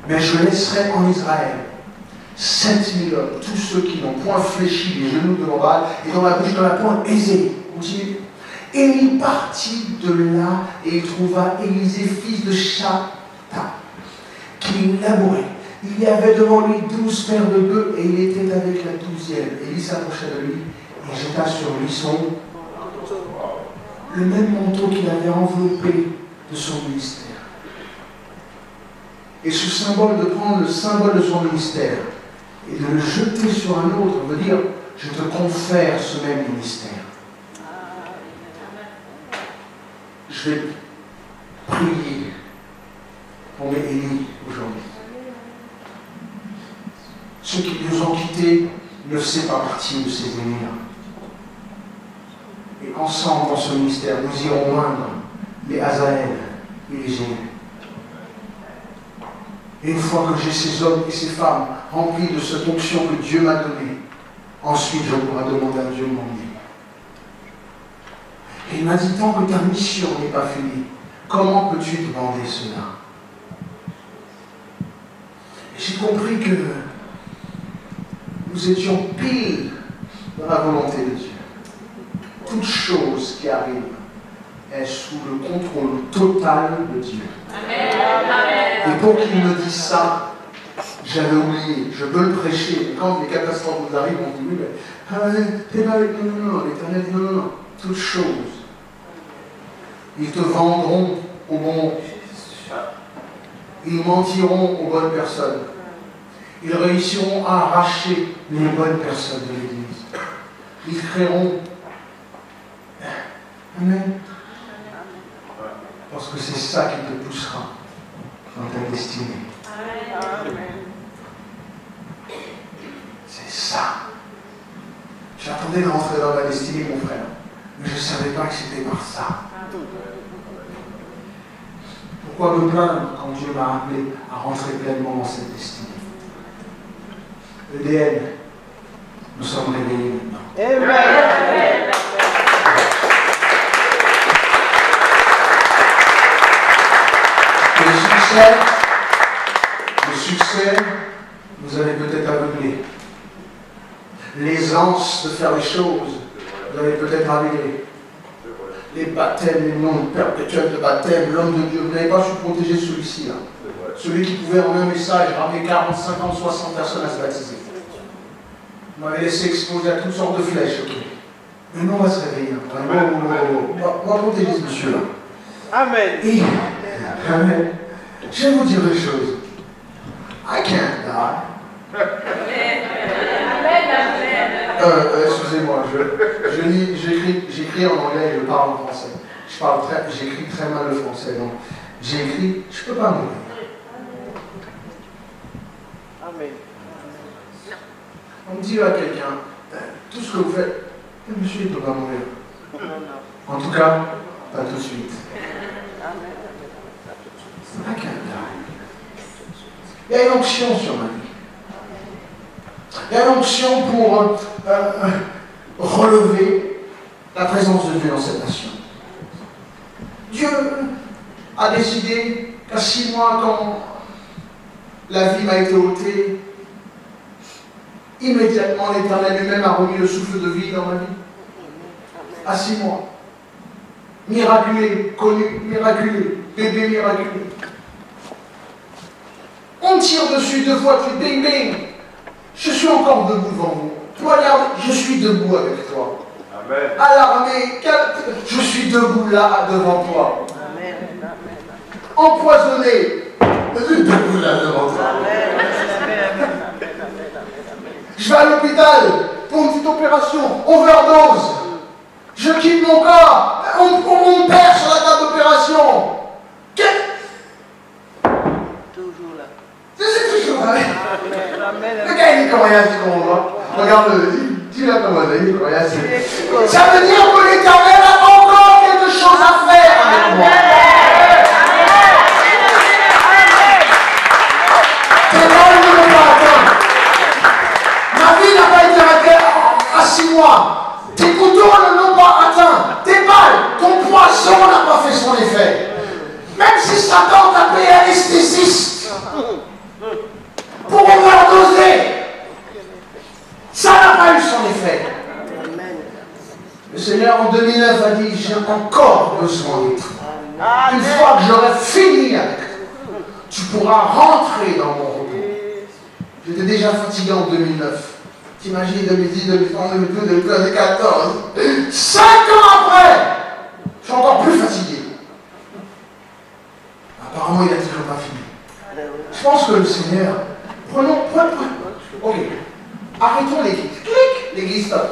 Mais je laisserai en Israël 7000 hommes, tous ceux qui n'ont point fléchi les genoux devant Baal, et dont la bouche ne l'a point aisé. Continue. Et il partit de là, et il trouva Élisée, fils de Shaphat, qui labourait. Il y avait devant lui 12 paires de bœufs, et il était avec la 12e. Et il s'approcha de lui, et jeta sur lui le même manteau qu'il avait enveloppé de son ministère. Et ce symbole, de prendre le symbole de son ministère et de le jeter sur un autre, veut dire, je te confère ce même ministère. Je vais prier pour mes ennemis aujourd'hui. Ceux qui nous ont quittés ne faisaient pas partie de ces ennemis-là. Et ensemble, dans ce ministère, nous irons moindre les Azaël et les Jéhu. Et une fois que j'ai ces hommes et ces femmes remplis de cette onction que Dieu m'a donnée, ensuite je pourrai demander à Dieu de m'emmener. Et il m'a dit, tant que ta mission n'est pas finie, comment peux-tu demander cela? Et j'ai compris que nous étions pile dans la volonté de Dieu. Toute chose qui arrive est sous le contrôle total de Dieu. Amen. Et pour qu'il me dise ça, j'avais oublié, je peux le prêcher. Et quand les catastrophes nous arrivent, on dit oui, mais t'es pas avec nous, non, l'Éternel dit non, toutes choses. Ils te vendront au bon. Ils mentiront aux bonnes personnes. Ils réussiront à arracher les bonnes personnes de l'Église. Ils créeront. Amen. Parce que c'est ça qui te poussera dans ta destinée. Amen. C'est ça. J'attendais de rentrer dans ma destinée, mon frère. Mais je ne savais pas que c'était par ça. Pourquoi me plaindre quand Dieu m'a appelé à rentrer pleinement dans cette destinée? EDN, nous sommes réveillés maintenant. Amen. Le succès vous avez peut-être aveuglé. L'aisance de faire les choses, vous avez peut-être aveuglé. Les baptêmes, les noms perpétuels de baptême, l'homme de Dieu, vous n'avez pas su protéger celui-ci là. Celui qui pouvait en un message ramener 40, 50, 60 personnes à se baptiser. Vous m'avez laissé exposer à toutes sortes de flèches. Okay. Maintenant on va se réveiller. On va protéger ce monsieur là. Amen. Et, amen. Je vais vous dire une chose. I can't die. Excusez-moi, j'écris en anglais et je parle en français. J'écris très mal le français, donc j'ai écrit, je ne peux pas mourir. Amen. On dit à quelqu'un, tout ce que vous faites, monsieur, il ne peut pas mourir. En tout cas, pas tout de suite. I can't die. Il y a une onction sur ma vie. Il y a l'onction pour relever la présence de Dieu dans cette nation. Dieu a décidé qu'à 6 mois, quand la vie m'a été ôtée, immédiatement l'Éternel lui-même a remis le souffle de vie dans ma vie. À 6 mois. Miraculé, connu, miraculé, bébé miraculé. On tire dessus 2 fois, tu bing bing. Je suis encore debout devant vous. Toi, regarde, je suis debout avec toi. Amen. À l'armée, je suis debout là devant toi. Amen. Empoisonné, je suis debout là devant toi. Je vais à l'hôpital pour une petite opération, overdose. Je quitte mon corps, on perd sur la table d'opération. Toujours là. C'est toujours là. Amen. Le gars, il est coriace, tu comprends? Regarde-le, dis-le comment il est coriace. Ça veut dire que l'Éternel a encore quelque chose à faire avec moi. Tes balles ne l'ont pas atteint. Ma vie n'a pas été arrêtée à 6 mois. Tes couteaux ne l'ont pas atteint. Tes balles, ton poison n'a pas fait son effet. Même si Satan t'a payé anesthésiste pour overdoser, ça n'a pas eu son effet. Le Seigneur en 2009 a dit, j'ai encore besoin de toi. Une fois que j'aurai fini avec toi, tu pourras rentrer dans mon repos. J'étais déjà fatigué en 2009. T'imagines 2010, 2011, 2012, 2013, 2014. 5 ans après, je suis encore plus fatigué. Apparemment, il n'a toujours pas fini. Je pense que le Seigneur, prenons. Ok. Arrêtons l'église. Clic, l'église stop.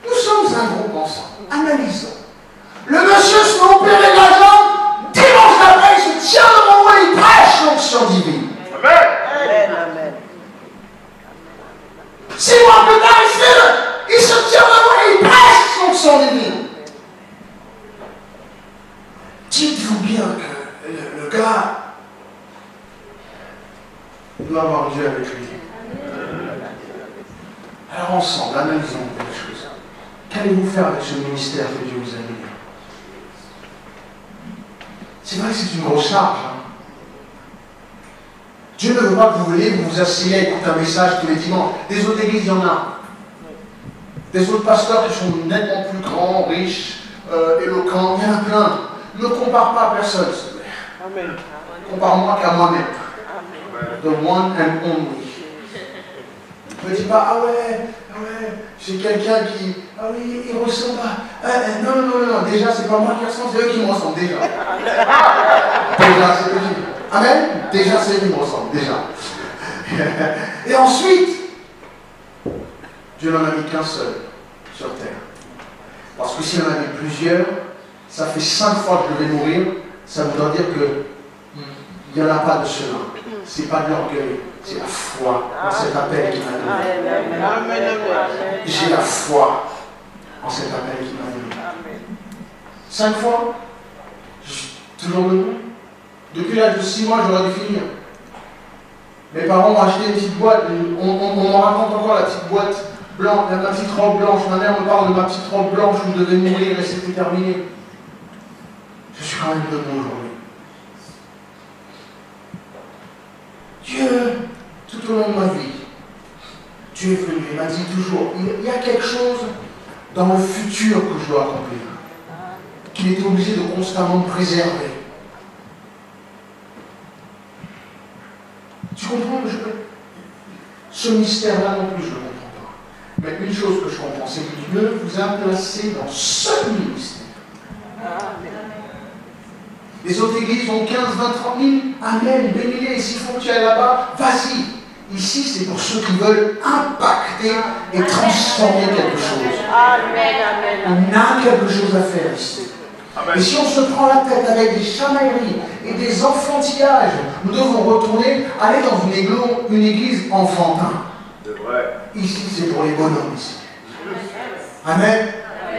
Nous sommes un groupe ensemble. Analysons. Le monsieur se fait opérer la jambe. Dimanche d'après, il se tient devant moi et il prêche l'onction divine. Amen. 6 mois plus tard, il se tient devant moi et il prêche l'onction divine. Dites-vous bien que le gars doit avoir Dieu avec lui. Alors ensemble, analysons quelque chose. Qu'allez-vous faire avec ce ministère que Dieu vous a donné? C'est vrai que c'est une grosse charge. Dieu ne veut pas que vous veniez, vous vous asseyez à écouter un message tous les dimanches. Des autres églises, il y en a. Des autres pasteurs qui sont nettement plus grands, riches, éloquents, il y en a plein. Ne compare pas à personne, s'il te plaît. Amen. Compare-moi qu'à moi-même. The one and only. Ne me dis pas, ah ouais, j'ai quelqu'un qui, ah oui, il ressemble à... non, déjà, c'est pas moi qui ressemble, c'est eux qui me ressemblent, déjà. Déjà, c'est eux qui... Amen. Déjà, c'est eux qui me ressemblent, déjà. Et ensuite, Dieu n'en a mis qu'un seul sur terre. Parce que s'il en a mis plusieurs, ça fait 5 fois que je vais mourir, ça voudra dire que il n'y en a pas de cela. C'est pas de l'orgueil, c'est la foi en cet appel qui m'a donné. J'ai la foi en cet appel qui m'a donné. 5 fois, toujours debout. Depuis l'âge de 6 mois, j'aurais dû finir. Mes parents m'ont acheté une petite boîte, on me raconte encore la petite boîte blanche, la petite robe blanche. Ma mère me parle de ma petite robe blanche où je devais mourir et c'était terminé. Je suis quand même debout aujourd'hui. Dieu, tout au long de ma vie, Dieu est venu, il m'a dit toujours, il y a quelque chose dans le futur que je dois accomplir, qu'il est obligé de constamment me préserver. Tu comprends? Ce mystère-là non plus, je ne le comprends pas. Mais une chose que je comprends, c'est que Dieu vous a placé dans ce ministère. Les autres églises ont 15, 20, 30 000. Amen, bénis-les. S'il faut que tu ailles là-bas, vas-y. Ici, c'est pour ceux qui veulent impacter et transformer quelque chose. On a quelque chose à faire ici. Et si on se prend la tête avec des chamailleries et des enfantillages, nous devons retourner, aller dans une église enfantin. Ici, c'est pour les bonhommes. Ici. Amen.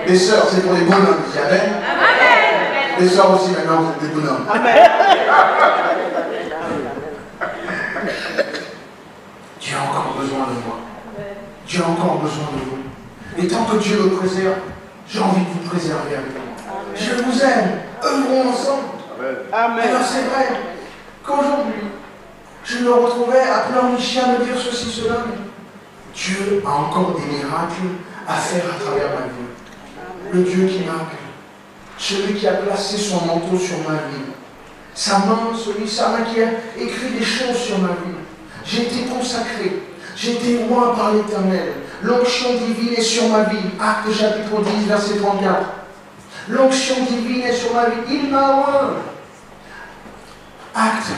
Les sœurs, c'est pour les bonhommes. Ici. Amen. Les sœurs aussi, maintenant, vous êtes des bonhommes. Dieu a encore besoin de moi. Dieu a encore besoin de vous. Et tant que Dieu me préserve, j'ai envie de vous préserver avec moi. Je vous aime. Œuvrons ensemble. Amen. Alors c'est vrai qu'aujourd'hui, je me retrouvais à pleurnicher, à me dire ceci, cela, mais Dieu a encore des miracles à faire à travers ma vie. Le Dieu qui m'appelle, celui qui a placé son manteau sur ma vie, sa main qui a écrit des choses sur ma vie. J'ai été consacré, j'ai été oint par l'Éternel. L'onction divine est sur ma vie. Actes chapitre 10, verset 34. L'onction divine est sur ma vie. Il m'a oint. Acte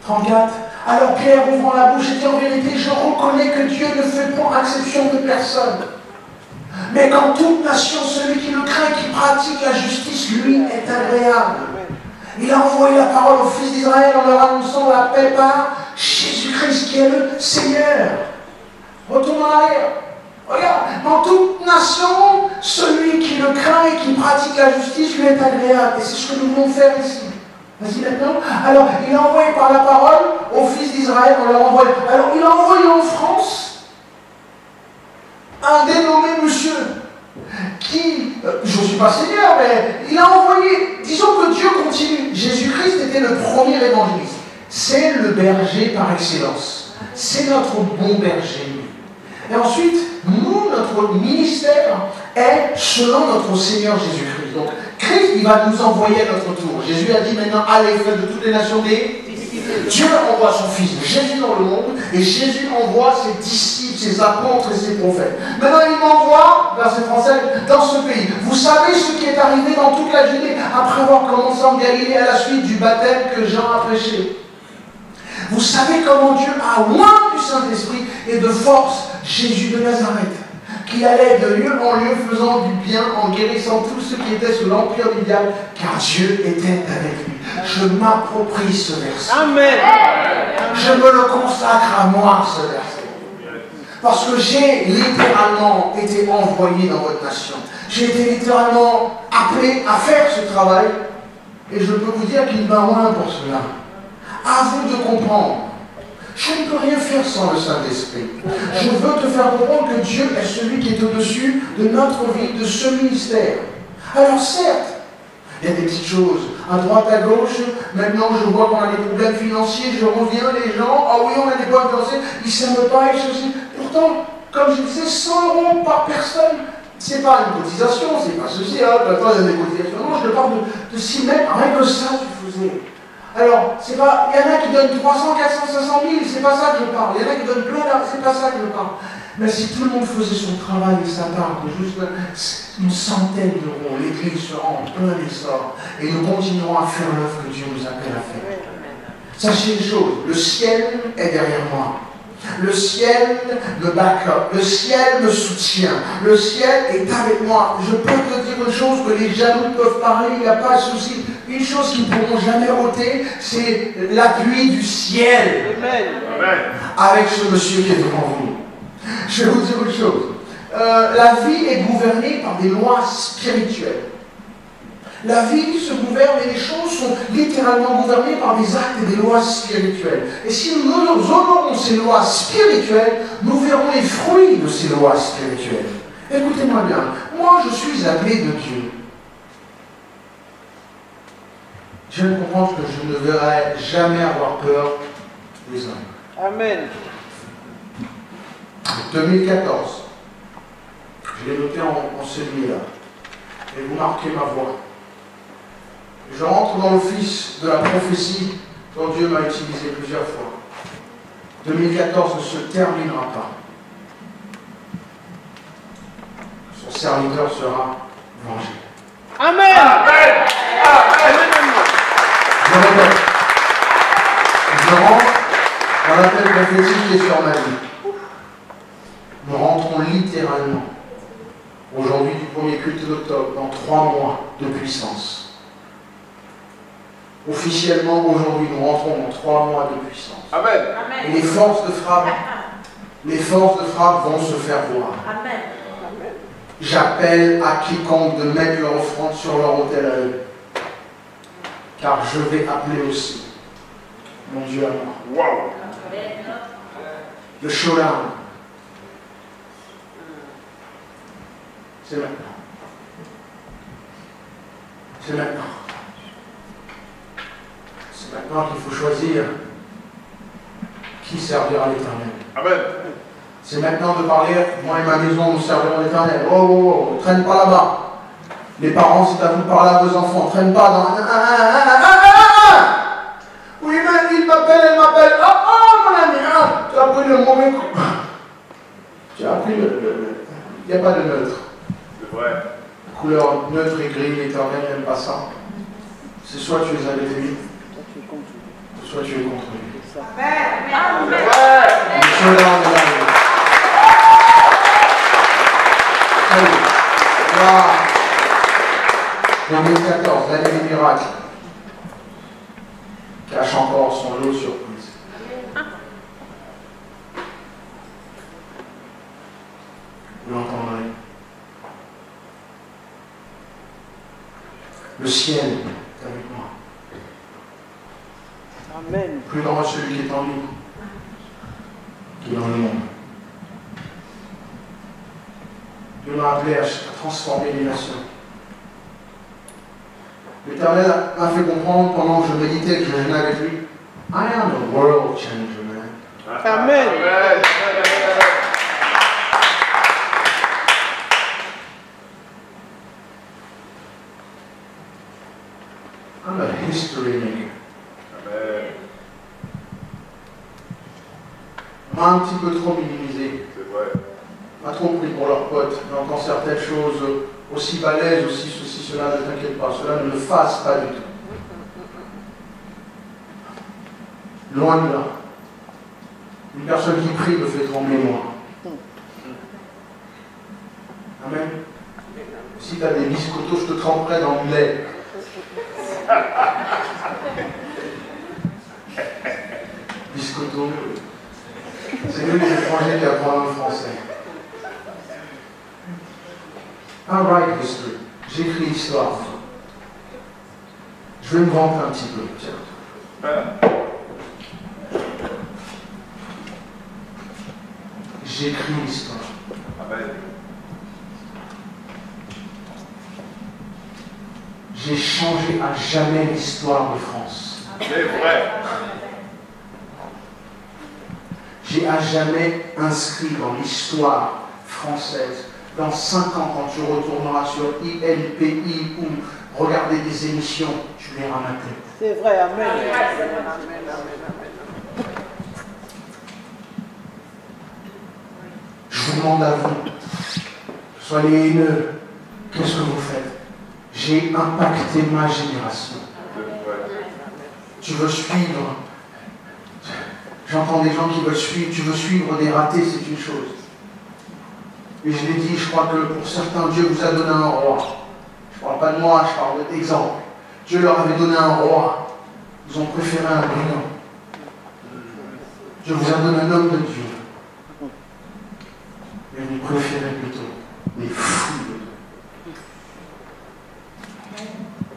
34. Alors Pierre, ouvrant la bouche, dit en vérité, je reconnais que Dieu ne fait point exception de personne. Mais qu'en toute nation, celui qui le craint et qui pratique la justice, lui, est agréable. Il a envoyé la parole aux fils d'Israël en leur annonçant la paix par Jésus-Christ qui est le Seigneur. Retourne en arrière. Regarde, dans toute nation, celui qui le craint et qui pratique la justice, lui est agréable. Et c'est ce que nous voulons faire ici. Vas-y maintenant. Alors, il a envoyé par la parole aux fils d'Israël, on leur envoie. Alors, il a envoyé en France un dénommé monsieur qui, je ne suis pas Seigneur, mais il a envoyé, disons que Dieu continue. Jésus-Christ était le premier évangéliste. C'est le berger par excellence. C'est notre bon berger. Et ensuite, nous, notre ministère est selon notre Seigneur Jésus-Christ. Donc, Christ, il va nous envoyer à notre tour. Jésus a dit maintenant, allez, faites de toutes les nations des disciples. Dieu envoie son Fils Jésus dans le monde, et Jésus envoie ses disciples, ses apôtres et ses prophètes. Maintenant, il m'envoie, verset français, dans ce pays. Vous savez ce qui est arrivé dans toute la Judée, après avoir commencé en Galilée à la suite du baptême que Jean a prêché. Vous savez comment Dieu a oint du Saint-Esprit et de force Jésus de Nazareth, qu'il allait de lieu en lieu faisant du bien, en guérissant tous ceux qui étaient sous l'empire du diable, car Dieu était avec lui. Je m'approprie ce verset. Amen. Je me le consacre à moi, ce verset. Parce que j'ai littéralement été envoyé dans votre nation. J'ai été littéralement appelé à faire ce travail. Et je peux vous dire qu'il m'a oint pour cela. À vous de comprendre. Je ne peux rien faire sans le Saint-Esprit. Je veux te faire comprendre que Dieu est celui qui est au-dessus de notre vie, de ce ministère. Alors certes, il y a des petites choses, à droite, à gauche. Maintenant, je vois qu'on a des problèmes financiers, je reviens, les gens, ah oui, on a des problèmes financiers, ils ne s'aiment pas, et ceci. Pourtant, comme je disais, 100 € par personne, c'est pas une cotisation, c'est pas ceci, maintenant il y a des cotisations. Non, je te parle de 6 mètres, rien que ça, tu faisais. Alors, c'est pas, il y en a qui donnent 300, 400, 500 000, c'est pas ça que je parle. Il y en a qui donnent plein d'argent, c'est pas ça que je parle. Mais si tout le monde faisait son travail et sa part de juste une centaine d'euros, l'Église sera en plein essor. Et nous continuerons à faire l'œuvre que Dieu nous appelle à faire. Sachez une chose, le ciel est derrière moi. Le ciel me back up, le ciel me soutient, le ciel est avec moi. Je peux te dire une chose que les jaloux peuvent parler, il n'y a pas de souci. Une chose qu'ils ne pourront jamais ôter, c'est l'appui du ciel. Amen. Avec ce monsieur qui est devant vous. Je vais vous dire une chose. La vie est gouvernée par des lois spirituelles. La vie se gouverne et les choses sont littéralement gouvernées par des actes et des lois spirituelles. Et si nous honorons ces lois spirituelles, nous verrons les fruits de ces lois spirituelles. Écoutez-moi bien, moi je suis appelé de Dieu. Je viens de comprendre que je ne devrais jamais avoir peur des hommes. Amen. 2014, je l'ai noté en celui-là, et vous marquez ma voix. Je rentre dans l'office de la prophétie dont Dieu m'a utilisé plusieurs fois. 2014 ne se terminera pas. Son serviteur sera vengé. Amen. Amen. Je répète. Je rentre dans l'appel prophétique qui est sur ma vie. Nous rentrons littéralement, aujourd'hui du premier culte d'octobre, dans 3 mois de puissance. Officiellement, aujourd'hui, nous rentrons dans 3 mois de puissance. Amen. Et les forces de frappe vont se faire voir. Amen. J'appelle à quiconque de mettre leur offrande sur leur autel à eux. Car je vais appeler aussi mon Dieu à moi. Wow. Le showdown. C'est maintenant. C'est maintenant. C'est maintenant qu'il faut choisir qui servira l'Éternel. Amen. C'est maintenant de parler, moi et ma maison, nous servirons l'Éternel. Oh, oh, oh, ne traîne pas là-bas. Les parents, c'est à vous de parler à vos enfants. Ne traîne pas dans... Oui, mais il m'appelle, elle m'appelle. Oh, mon ami, tu as pris le mauvais coup. Tu as pris le... Il n'y a pas de neutre. C'est vrai. La couleur neutre et gris, l'Éternel n'aime pas ça. C'est soit tu es avec lui, soit tu es contre lui. C'est vrai. Cela, mesdames. Voilà. 2014, l'année des miracles, cache encore son lot de surprises. Vous l'entendrez. Le ciel est avec moi. Amen. Plus grand est celui qui est en nous, qui est dans le monde. Dieu m'a appelé à transformer les nations. L'Éternel m'a fait comprendre pendant que je méditais, que je jeûnais avec lui. I am a world changer, man. Amen. Amen. I'm a history maker. Amen. M'a un petit peu trop minimisé. C'est vrai. M'a trop pris pour leurs potes. J'entends certaines choses aussi balèzes, aussi ceci, cela, ne t'inquiète pas, cela ne le fasse pas du tout. Loin de là. Une personne qui prie me fait trembler moi. Amen. Si tu as des biscottos, je te tremperai dans le lait. Biscotto. C'est nous les étrangers qui apprennent le français. I write history. J'écris l'histoire. Je vais me vanter un petit peu. Tiens. J'écris l'histoire. Amen. J'ai changé à jamais l'histoire de France. C'est vrai. J'ai à jamais inscrit dans l'histoire française. Dans 5 ans, quand tu retourneras sur ILPI ou regarder des émissions, tu verras ma tête. C'est vrai, amen. Amen, amen, amen. Je vous demande à vous, soyez haineux, qu'est-ce que vous faites? J'ai impacté ma génération. C'est vrai. Tu veux suivre, j'entends des gens qui veulent suivre, tu veux suivre des ratés, c'est une chose. Et je l'ai dit, je crois que pour certains, Dieu vous a donné un roi. Je ne parle pas de moi, je parle d'exemple. Dieu leur avait donné un roi. Ils ont préféré un brigand. Dieu vous a donné un homme de Dieu. Mais vous préférez plutôt les fous de Dieu.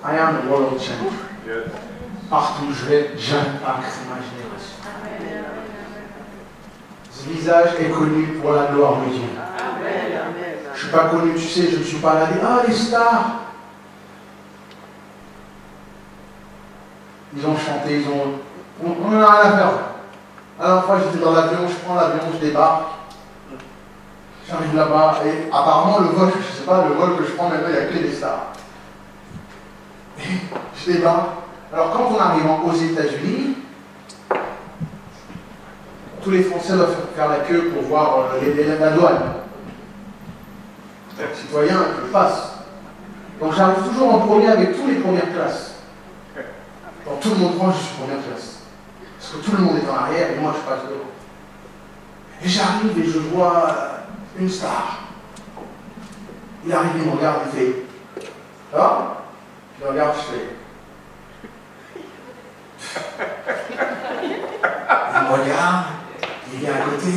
I am a world changer. Yes. Partout où je vais, j'impacte ma génération. Ce visage est connu pour la gloire de Dieu. Je ne suis pas connu, tu sais, je ne suis pas là, les stars. Ils ont chanté, on n'en a rien à faire. La dernière fois, j'étais dans l'avion, je prends l'avion, je débarque. J'arrive là-bas, et apparemment, le vol, je ne sais pas, le vol que je prends maintenant, il n'y a que des stars. Et je débarque. Alors, quand on arrive aux États-Unis, tous les Français doivent faire la queue pour voir la douane. Les citoyens, je passe. Donc j'arrive toujours en premier avec tous les premières classes. Donc tout le monde prend, je suis première classe. Parce que tout le monde est en arrière et moi je passe devant. Et j'arrive et je vois une star. Il arrive, il me regarde, il fait « Ah ?» Je le regarde, je fais il me regarde, il vient à côté.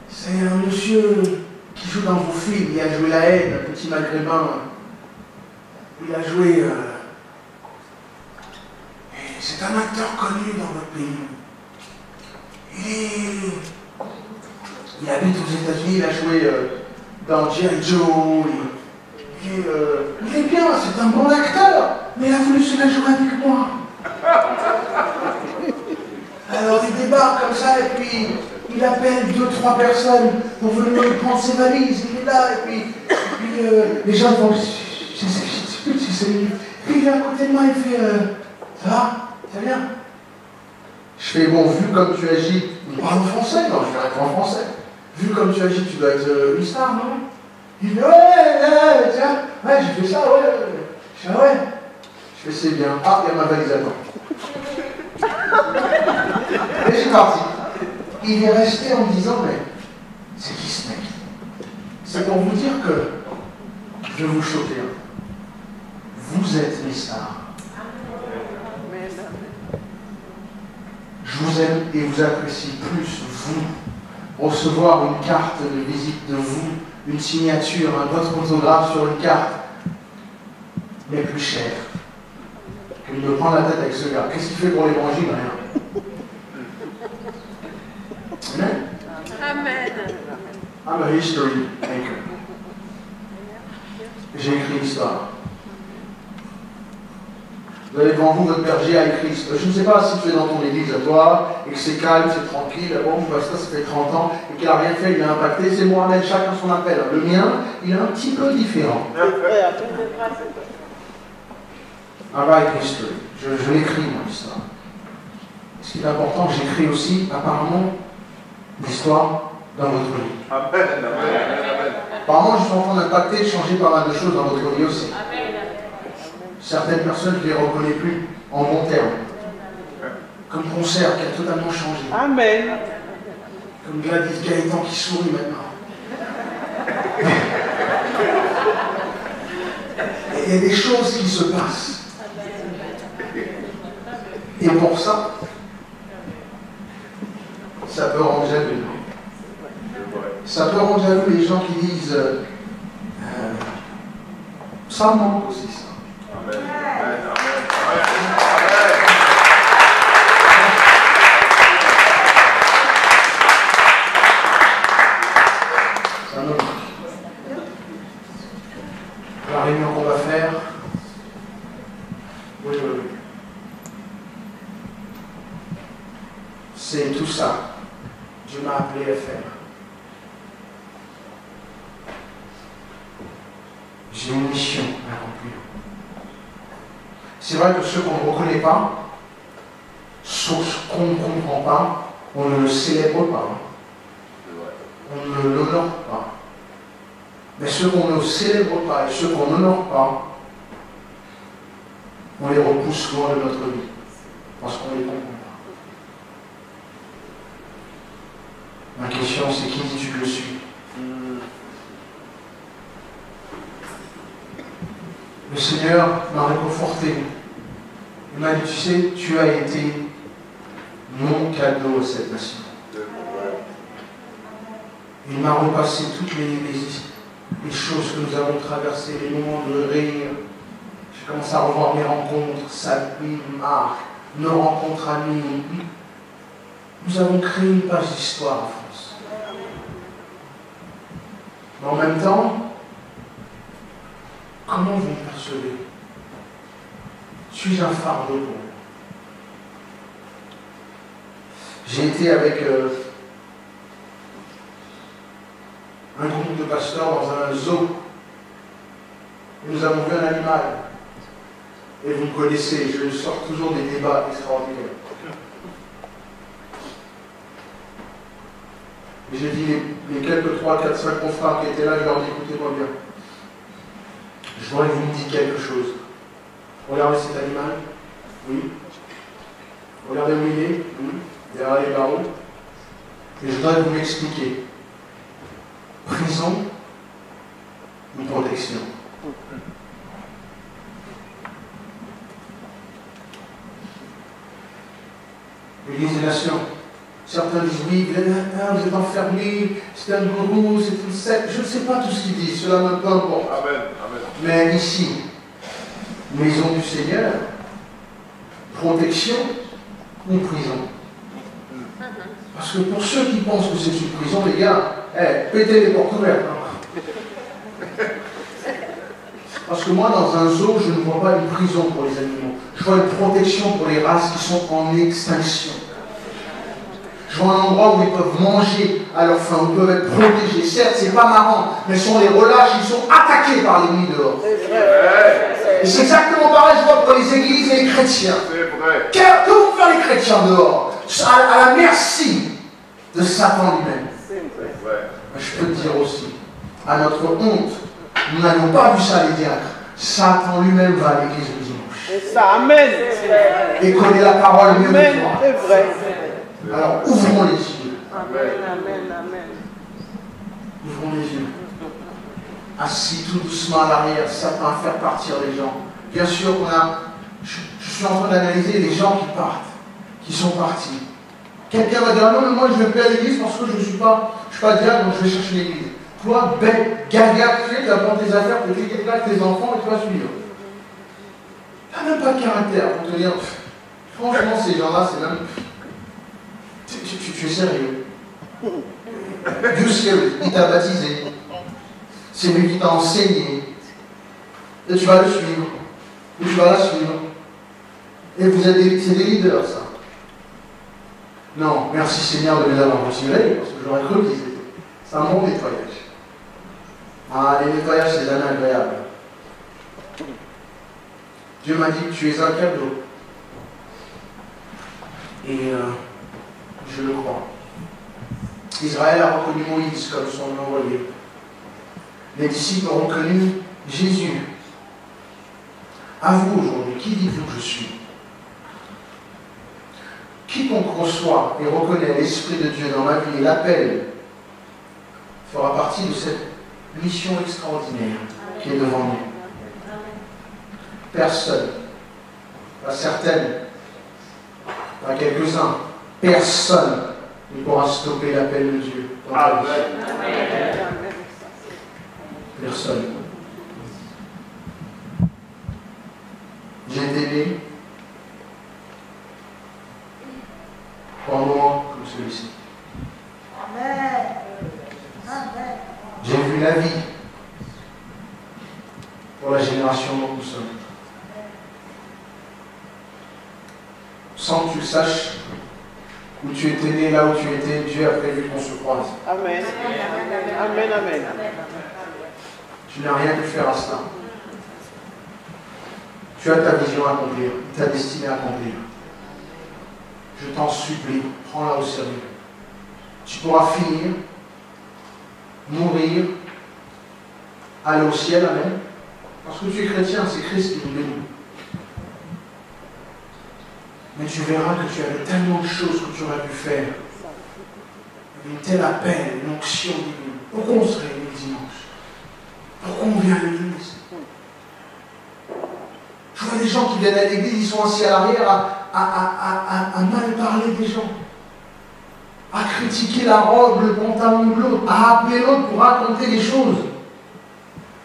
C'est un monsieur qui joue dans vos films. Il a joué La Haine, un petit maghrébin. Il a joué... Et c'est un acteur connu dans notre pays. Il habite aux États-Unis, il a joué dans G.I. Joe. Il est bien, c'est un bon acteur, mais il a voulu se la jouer avec moi. Alors il débarque comme ça, et puis il appelle 2-3 personnes pour venir lui prendre ses valises. Il est là, et puis les gens vont. Je sais plus si c'est lui. Puis il est à côté de moi, il fait ça va? Ça va bien? Je fais bon, vu comme tu agis, il parle en français, non, je vais répondre en français. Vu comme tu agis, tu dois être une star, non? Il fait ouais, tiens, ouais, j'ai fait ça, ouais. Je fais ouais. Je fais c'est bien. Ah, il y a ma valise à toi. Et je suis parti. Il est resté en me disant, mais c'est qui ce mec? C'est pour vous dire que je vais vous choquer. Vous êtes les stars. Je vous aime et vous apprécie plus, vous. Recevoir une carte de visite de vous, une signature, votre autographe sur une carte, mais plus cher que de me prendre la tête avec ce gars. Qu'est-ce qu'il fait pour l'évangile? Rien. Amen. Amen. I'm a history maker. J'ai écrit l'histoire. Vous avez devant vous, votre berger a écrit. Je ne sais pas si tu es dans ton église à toi, et que c'est calme, c'est tranquille. Bon, ça fait 30 ans, et qu'il n'a rien fait, il a impacté. C'est Mohamed, chacun son appel. Le mien, il est un petit peu différent. I write history. Je l'écris, mon histoire. Ce qui est important, j'écris aussi, apparemment, l'histoire dans votre vie. Amen, amen, amen. Apparemment, je suis en train d'impacter, de changer pas mal de choses dans votre vie aussi. Certaines personnes, je ne les reconnais plus en bon terme. Comme Concert qui a totalement changé. Amen. Comme Gladys Gaëtan qui sourit maintenant. Et il y a des choses qui se passent. Et pour ça, ça peut rendre jaloux. Ça peut rendre jaloux les gens qui disent ça manque aussi ça. Amen, amen, amen. Ça me manque. La réunion qu'on va faire, oui. C'est tout ça. Dieu m'a appelé à faire. J'ai une mission à remplir. C'est vrai que ceux qu'on ne reconnaît pas, ceux qu'on ne comprend pas, on ne le célèbre pas. On ne l'honore pas. Mais ceux qu'on ne célèbre pas et ceux qu'on n'honore pas, on les repousse loin de notre vie. Parce qu'on ne les comprend pas. Ma question, c'est qui dis-tu que je suis? Le Seigneur m'a réconforté. Il m'a dit, tu sais, tu as été mon cadeau à cette nation. Il m'a repassé toutes les choses que nous avons traversées, les moments de rire. J'ai commencé à revoir mes rencontres, Sabine, Marc, nos rencontres amies. Nous avons créé une page d'histoire en France. Mais en même temps, comment vous me percevez? Suis-je un fardeau pour vous? J'ai été avec un groupe de pasteurs dans un zoo. Nous avons vu un animal. Et vous me connaissez, je sors toujours des débats extraordinaires. Et j'ai dit les quelques 3, 4, 5 confrères qui étaient là, je leur dis, écoutez-moi bien. Je voudrais que vous me dites quelque chose. Regardez cet animal. Oui. Regardez où il est. Oui. Derrière les barreaux. Et je voudrais que vous m'expliquiez. Prison ou protection? L'Église des Nations. Certains disent oui, vous êtes enfermés, c'est un gourou, c'est une secte. Je ne sais pas tout ce qu'ils disent, cela me peu importe. Amen, amen. Mais ici, maison du Seigneur, protection ou prison? Parce que pour ceux qui pensent que c'est une prison, les gars, pétez les portes ouvertes. Hein. Parce que moi, dans un zoo, je ne vois pas une prison pour les animaux. Je vois une protection pour les races qui sont en extinction. Je vois un endroit où ils peuvent manger à leur faim, où ils peuvent être protégés. Certes, c'est pas marrant, mais si on les relâche, ils sont attaqués par l'ennemi dehors. Et c'est exactement pareil, je vois, pour les églises et les chrétiens. Que vont faire les chrétiens dehors? À la merci de Satan lui-même. Je peux te dire aussi, à notre honte, nous n'avons pas vu ça les diacres. Satan lui-même va à l'église le dimanche. C'est ça, amen. Et connaît la parole mieux que toi. C'est vrai. Alors ouvrons les yeux. Amen, amen, amen. Ouvrons les yeux. Assis tout doucement à l'arrière, Satan va faire partir les gens. Bien sûr, je suis en train d'analyser les gens qui partent, qui sont partis. Quelqu'un va dire, non, mais moi je ne vais plus à l'église parce que je ne suis pas diable, donc je vais chercher l'église. Toi, bête, gaga, tu sais, tu vas prendre tes affaires, tu fais quelque chose avec tes enfants et tu vas suivre. Tu n'as même pas de caractère pour te dire, franchement, ces gens-là, c'est même. Tu es sérieux. You serious, il t'a baptisé. C'est lui qui t'a enseigné. Et tu vas le suivre. Ou tu vas la suivre. Et vous êtes c'est des leaders, ça. Non, merci Seigneur de les avoir retirés, parce que j'aurais cru qu'ils étaient. C'est un bon nettoyage. Ah, les nettoyages, c'est jamais agréable. Dieu m'a dit que tu es un cadeau. Et je le crois. Israël a reconnu Moïse comme son envoyé. Les disciples ont reconnu Jésus. À vous aujourd'hui, qui dites-vous que je suis? Quiconque reçoit et reconnaît l'Esprit de Dieu dans ma vie et l'appelle fera partie de cette mission extraordinaire qui est devant nous. Personne, pas certaines, pas quelques-uns, personne ne pourra stopper l'appel de Dieu dans ta vie. Personne. J'ai été né pour un moment comme celui-ci. J'ai vu la vie pour la génération dont nous sommes. Sans que tu le saches, où tu étais né, là où tu étais, Dieu a prévu qu'on se croise. Amen. Amen, amen. Tu n'as rien pu faire à cela. Tu as ta vision à accomplir, ta destinée à accomplir. Je t'en supplie, prends-la au sérieux. Tu pourras finir, mourir, aller au ciel, amen. Parce que tu es chrétien, c'est Christ qui nous bénit. Mais tu verras que tu avais tellement de choses que tu aurais pu faire. Il y avait une telle appel, une onction divine. Pourquoi on se réunit le dimanche? Pourquoi on vient à l'église? Je vois des gens qui viennent à l'église, ils sont assis à l'arrière à mal parler des gens, à critiquer la robe, le pantalon de l'autre, à appeler l'autre pour raconter des choses.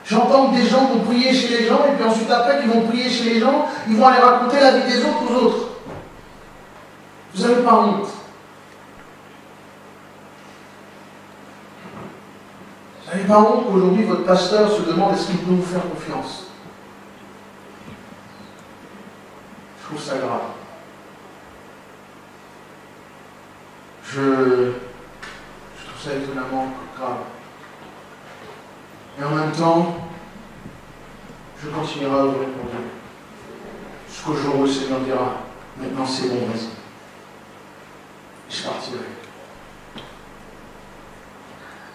J'entends que des gens vont prier chez les gens et puis ensuite après qu'ils vont prier chez les gens, ils vont aller raconter la vie des autres aux autres. Vous n'avez pas honte. Vous n'avez pas honte qu'aujourd'hui votre pasteur se demande est-ce qu'il peut vous faire confiance? Je trouve ça grave. Je trouve ça étonnamment grave. Et en même temps, je continuerai à ouvrir pour Dieu. Jusqu'au jour où le Seigneur dira maintenant c'est bon, vas-y. Je partirai.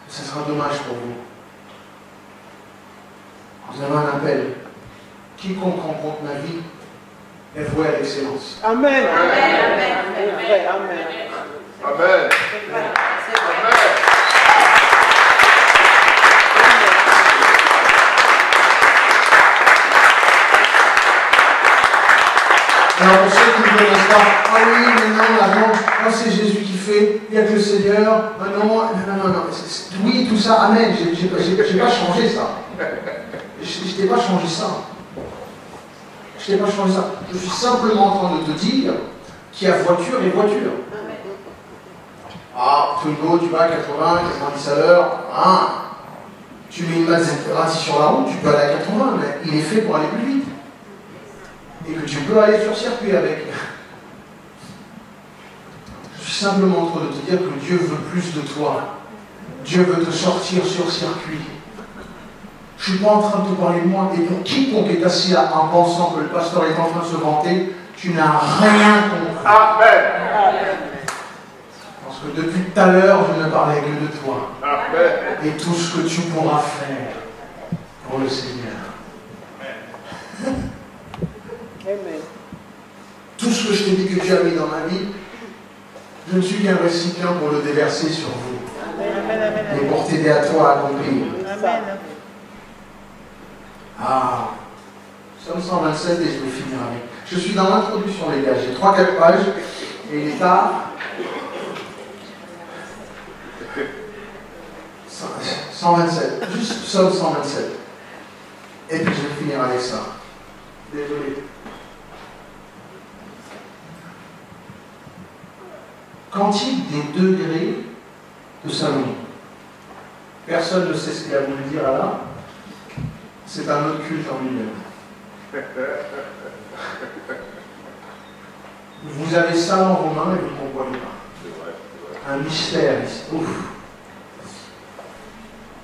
Ce sera dommage pour vous. Vous avez un appel. Quiconque rencontre ma vie est voué à l'excellence. Amen. Amen. Amen. Amen. Amen. Alors pour ceux qui ne connaissent pas, ah oui, mais non, c'est Jésus qui fait, il n'y a que le Seigneur, non. Oui, tout ça, amen, j'ai pas changé ça. Je t'ai pas changé ça. Je t'ai pas changé ça. Je suis simplement en train de te dire qu'il y a voiture et voiture. Ah, Twingo, tu vas à 80, 90 à l'heure, Tu mets une Maserati sur la route, tu peux aller à 80, mais il est fait pour aller plus vite. Et que tu peux aller sur circuit avec. Je suis simplement en train de te dire que Dieu veut plus de toi. Dieu veut te sortir sur circuit. Je ne suis pas en train de te parler de moi. Et pour quiconque est assis là en pensant que le pasteur est en train de se vanter, tu n'as rien compris. Amen. Parce que depuis tout à l'heure, je ne parlais que de toi. Amen. Et tout ce que tu pourras faire pour le Seigneur. Amen. Tout ce que je t'ai dit que tu as mis dans ma vie, je ne suis qu'un récipient pour le déverser sur vous. Et pour t'aider à toi à accomplir. Amen. Ah, Psaume 127 et je vais finir avec. Je suis dans l'introduction, les gars. J'ai 3-4 pages et il est tard. 127, juste Psaume 127. Et puis je vais finir avec ça. Désolé. Cantique des degrés de Salomon. Personne ne sait ce qu'il a voulu dire là. C'est un autre culte en lui-même. Vous avez ça dans vos mains et vous ne comprenez pas. Un mystère. Ouf.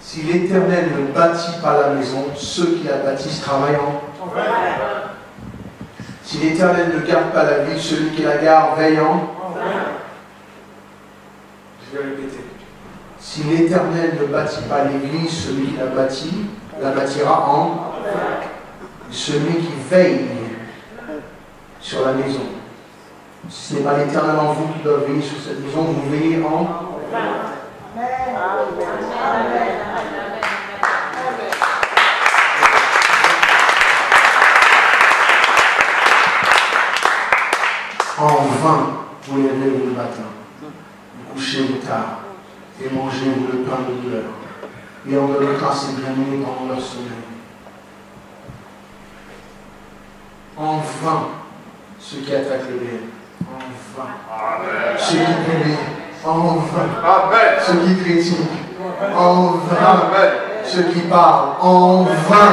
Si l'Éternel ne bâtit pas la maison, ceux qui la bâtissent travaillent en vain. Si l'Éternel ne garde pas la ville, celui qui la garde veille en vain. Je vais répéter. Si l'Éternel ne bâtit pas l'église, celui qui la bâtira en vain. Celui qui veille sur la maison. Si ce n'est pas l'Éternel en vous qui doit veiller sur cette maison, vous veillez en vain. En vain, vous levez-vous le matin, vous couchez-vous tard, et mangez-vous le pain de douleur, et en donnant grâce et bien-aimés pendant leur sommeil. En vain, ceux qui attaquent le bien, en vain. Amen. Ceux qui publient, en vain. Amen. Ceux qui critiquent, en vain. Amen. Ceux qui parlent, en vain.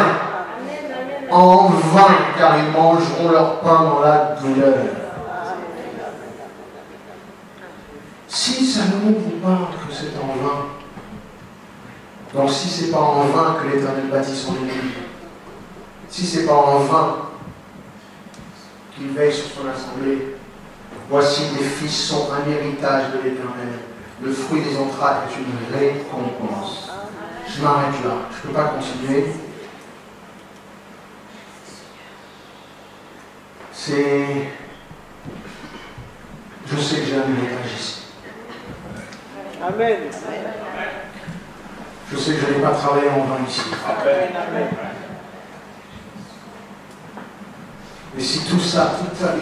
En vain, car ils mangeront leur pain dans la douleur. Si Salomon vous parle que c'est en vain, donc si c'est pas en vain que l'Éternel bâtit son église, si c'est pas en vain qu'il veille sur son assemblée, voici des fils sont un héritage de l'Éternel, le fruit des entrailles est une récompense. Je m'arrête là, je ne peux pas continuer. Je sais que j'ai un héritage ici. Amen. Je sais que je n'ai pas travaillé en vain ici. Amen. Mais si tout ça,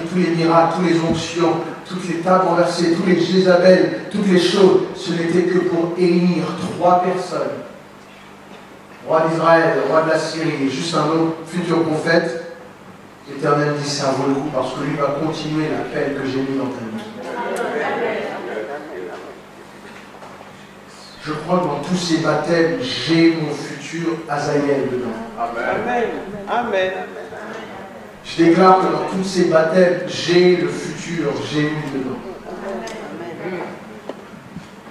tous les miracles, tous les onctions, toutes les tables renversées, tous les Jézabel, toutes les choses, ce n'était que pour élire 3 personnes. Roi d'Israël, roi de la Syrie, et juste un autre futur prophète. L'Éternel dit ça vaut le coup parce que lui va continuer l'appel que j'ai mis dans ta vie. Je crois que dans tous ces baptêmes, j'ai mon futur Azaïel dedans. Amen. Amen. Je déclare que dans tous ces baptêmes, j'ai le futur Jéhu dedans.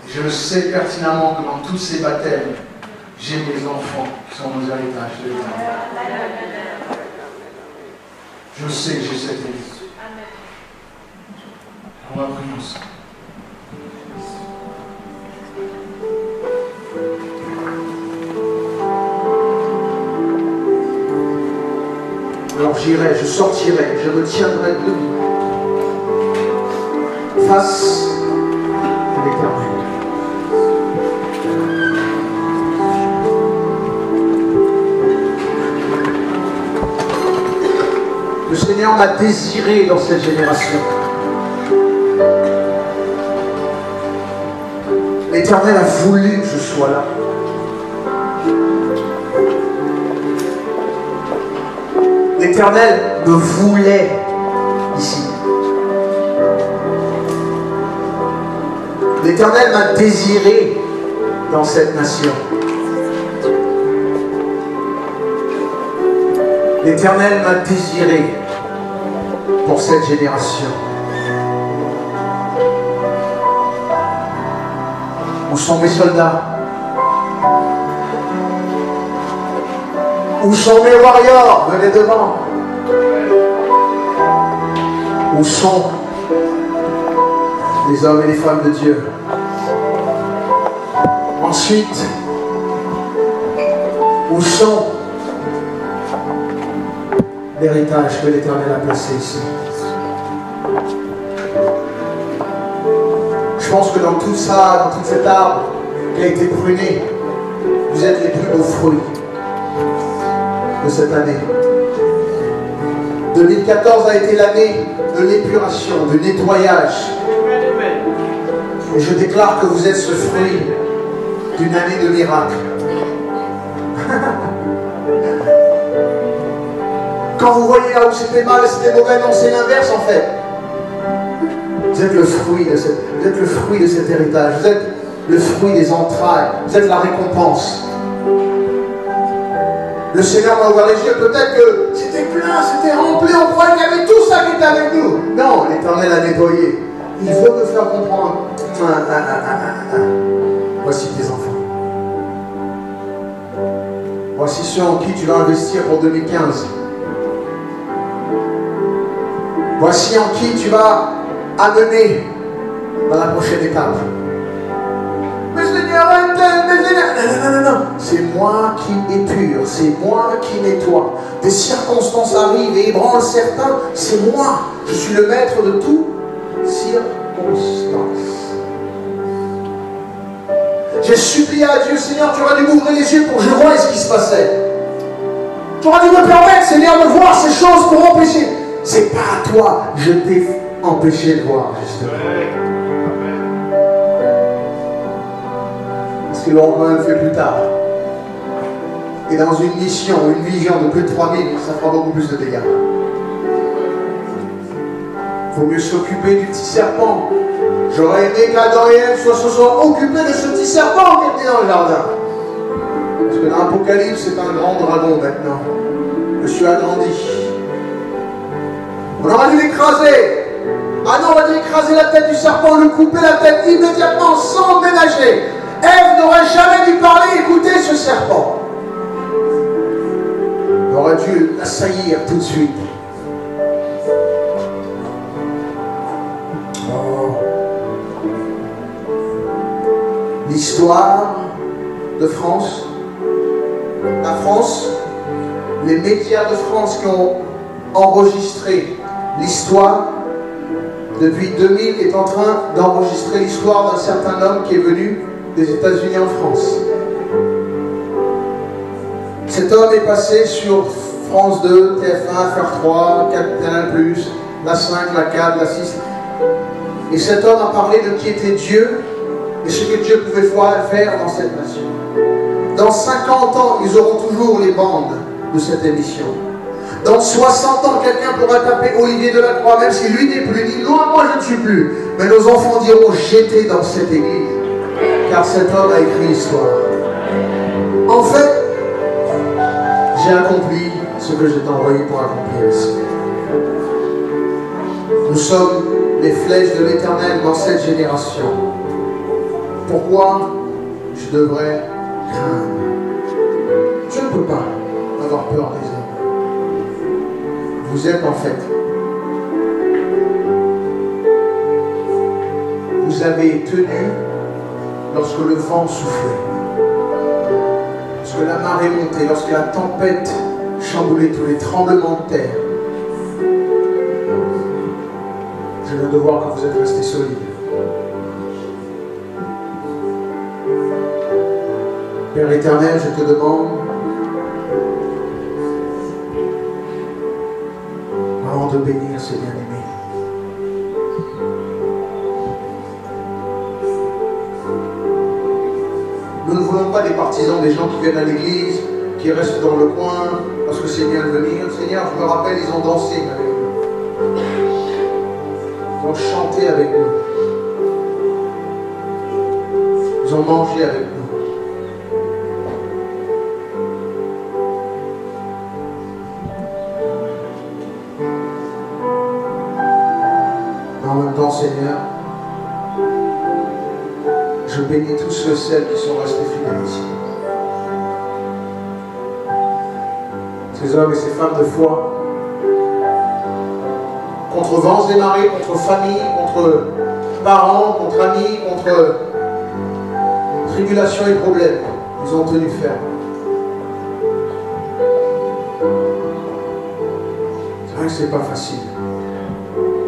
Je le sais pertinemment que dans tous ces baptêmes, j'ai mes enfants qui sont nos héritages de l'Éternel. Je sais que j'ai cette église. On va prier ensemble. Alors j'irai, je sortirai, je me tiendrai debout face à l'Éternel. Le Seigneur m'a désiré dans cette génération. L'Éternel a voulu que je sois là. L'Éternel me voulait ici. L'Éternel m'a désiré dans cette nation. L'Éternel m'a désiré pour cette génération. Où sont mes soldats? Où sont mes warriors? Venez devant. Où sont les hommes et les femmes de Dieu? Ensuite, où sont l'héritage que l'Éternel a placé ici? Je pense que dans tout ça, dans tout cet arbre qui a été pruné, vous êtes les plus beaux fruits de cette année. 2014 a été l'année de l'épuration, du nettoyage. Et je déclare que vous êtes ce fruit d'une année de miracles. Quand vous voyez là où c'était mal et c'était mauvais, non, c'est l'inverse en fait. Vous êtes le fruit de cet héritage. Vous êtes le fruit des entrailles. Vous êtes la récompense. Le Seigneur m'a ouvert les yeux. Peut-être que c'était plein, c'était rempli. On croyait qu'il y avait tout ça qui était avec nous. Non, l'Éternel a nettoyé. Il veut me faire comprendre. Voici tes enfants. Voici ceux en qui tu vas investir pour 2015. Voici en qui tu vas amener dans la prochaine étape. Mais Seigneur, non. C'est moi qui épure, c'est moi qui nettoie. Des circonstances arrivent et ébranlent certains, c'est moi. Je suis le maître de tout circonstance. J'ai supplié à Dieu, Seigneur, tu aurais dû m'ouvrir les yeux pour que je voie ce qui se passait. Tu aurais dû me permettre, Seigneur, de voir ces choses pour empêcher. C'est pas à toi, je t'ai empêché de voir, justement. Parce qu'ils l'auront quand même fait plus tard. Et dans une mission, une vision de plus de 3000, ça fera beaucoup plus de dégâts. Il faut mieux s'occuper du petit serpent. J'aurais aimé qu'Adam et Ève se soient occupés de ce petit serpent qui était dans le jardin. Parce que dans l'Apocalypse, c'est un grand dragon maintenant. Je suis agrandi. On aurait dû l'écraser. Ah non, on aurait dû écraser la tête du serpent, lui couper la tête immédiatement, sans ménager. Ève n'aurait jamais dû parler, écouter ce serpent. On aurait dû l'assaillir tout de suite. Oh. L'histoire de France, la France, les médias de France qui ont enregistré l'histoire, depuis 2000, est en train d'enregistrer l'histoire d'un certain homme qui est venu des États-Unis en France. Cet homme est passé sur France 2, TF1, FR3, Canal+, la 5, la 4, la 6. Et cet homme a parlé de qui était Dieu et ce que Dieu pouvait faire dans cette nation. Dans 50 ans, ils auront toujours les bandes de cette émission. Dans 60 ans, quelqu'un pourra taper Olivier Delacroix, même si lui n'est plus, dit non, moi je ne suis plus. Mais nos enfants diront, j'étais dans cette église, car cet homme a écrit l'histoire. En fait, j'ai accompli ce que j'étais envoyé pour accomplir ici. Nous sommes les flèches de l'Éternel dans cette génération. Pourquoi je devrais craindre? Je ne peux pas avoir peur des hommes. Vous êtes en fait. Vous avez tenu lorsque le vent soufflait, lorsque la marée montait, lorsque la tempête chamboulait tous les tremblements de terre. Je viens de voir que vous êtes restés solides. Père éternel, je te demande, avant de bénir ces bien-aimés, nous ne voulons pas des partisans, des gens qui viennent à l'église, qui restent dans le coin, parce que c'est bien de venir. Seigneur, je me rappelle, ils ont dansé avec nous. Ils ont chanté avec nous. Ils ont mangé avec nous. ceux et celles qui sont restés fidèles ici. Ces hommes et ces femmes de foi, contre vents et marées, contre famille, contre parents, contre amis, contre tribulations et problèmes, ils ont tenu ferme. C'est vrai que c'est pas facile.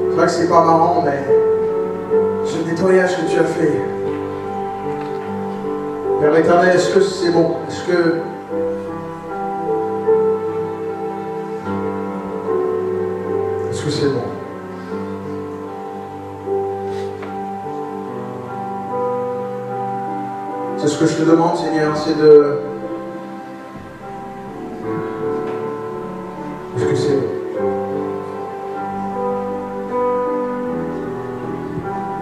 C'est vrai que c'est pas marrant, mais ce nettoyage que tu as fait, Père éternel, est-ce que c'est bon? Est-ce que c'est bon? C'est ce que je te demande, Seigneur, c'est de... Est-ce que c'est bon?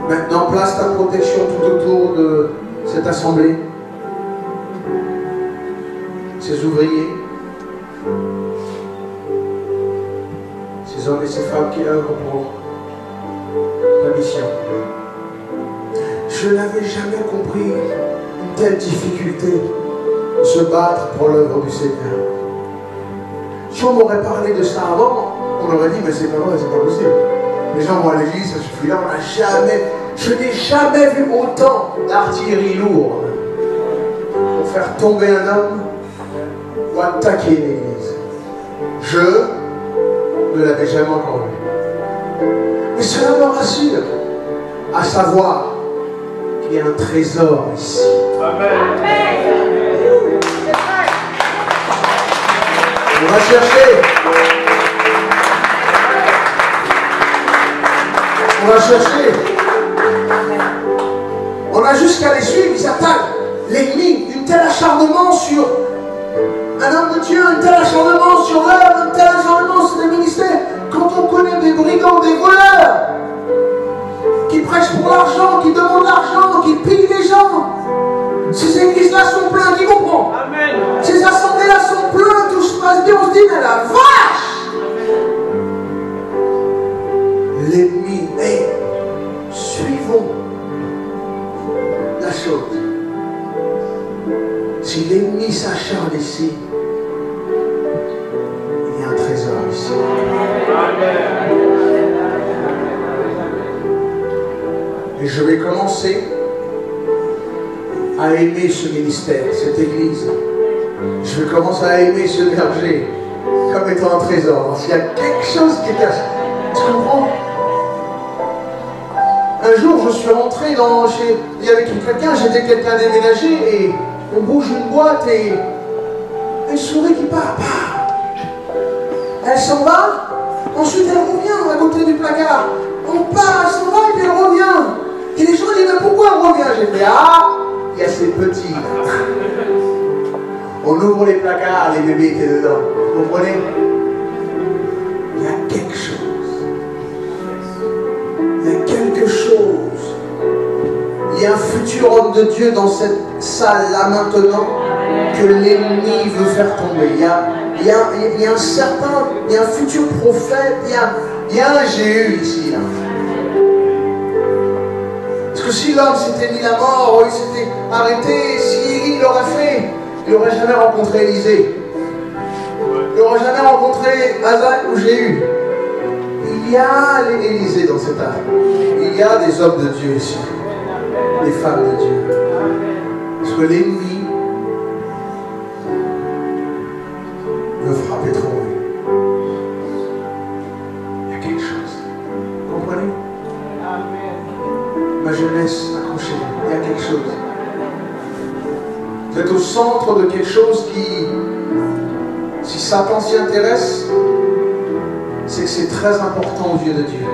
Maintenant, place ta protection tout autour de cette assemblée, ces ouvriers, ces hommes et ces femmes qui œuvrent pour la mission. Je n'avais jamais compris une telle difficulté de se battre pour l'œuvre du Seigneur. Si on m'aurait parlé de ça avant, on aurait dit, mais c'est pas vrai, c'est pas possible. Les gens vont à l'église, ça suffit là, je n'ai jamais vu autant d'artillerie lourde pour faire tomber un homme ou attaquer une église. Je ne l'avais jamais encore vu. Mais cela me rassure, à savoir qu'il y a un trésor ici. Amen. On va chercher. On va chercher. On a jusqu'à les suivre, ils attaquent l'ennemi d'un tel acharnement sur un homme de Dieu, un tel acharnement sur l'œuvre, un tel acharnement sur les ministères. Quand on connaît des brigands, des voleurs, qui prêchent pour l'argent, qui demandent l'argent, qui pillent les gens, ces églises-là sont pleines, qui comprend? Amen. Ces assemblées-là sont pleines, tout se passe bien, on se dit, mais la vache! L'ennemi, mais suivons la chose. Si l'ennemi s'acharne ici, il y a un trésor ici. Et je vais commencer à aimer ce ministère, cette église. Je vais commencer à aimer ce berger comme étant un trésor. Parce qu'il y a quelque chose qui est caché. Tu comprends? Un jour, je suis rentré il y avait quelqu'un, j'étais quelqu'un déménagé et on bouge une boîte et une souris qui part. Elle s'en va, ensuite elle revient à côté du placard. On part, elle s'en va et puis elle revient. Et les gens disent, mais pourquoi elle revient? J'ai fait, il y a ces petits là. On ouvre les placards, les bébés étaient dedans. Vous comprenez? Il y a quelque chose. Il y a quelque chose. Il y a un futur homme de Dieu dans cette salle-là maintenant que l'ennemi veut faire tomber. Il y a un futur prophète, il y a un Jéhu ici. Là. Parce que si l'homme s'était mis à mort, il s'était arrêté, si Élie l'aurait fait, il n'aurait jamais rencontré Élisée. Il n'aurait jamais rencontré Azak ou Jéhu. Il y a l'Élysée dans cette âme. Il y a des hommes de Dieu ici. Des femmes de Dieu. Parce que l'ennemi veut frapper trop haut. Il y a quelque chose. Vous comprenez? Ma jeunesse accrochée, il y a quelque chose. Vous êtes au centre de quelque chose qui, si Satan s'y intéresse, c'est que c'est très important aux yeux de Dieu.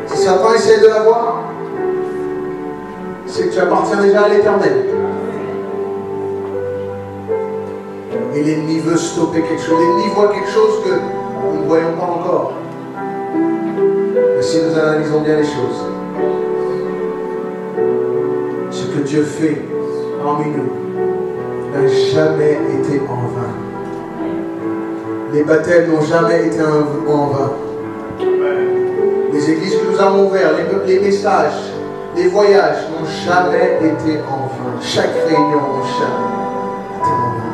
Si Satan essaie de l'avoir, c'est que tu appartiens déjà à l'Éternel. Et l'ennemi veut stopper quelque chose. L'ennemi voit quelque chose que nous ne voyons pas encore. Mais si nous analysons bien les choses, ce que Dieu fait parmi nous n'a jamais été en vain. Les baptêmes n'ont jamais été en vain. Les églises que nous avons ouvertes, les messages, Les voyages n'ont jamais été en vain. Chaque réunion n'a jamais été en vain.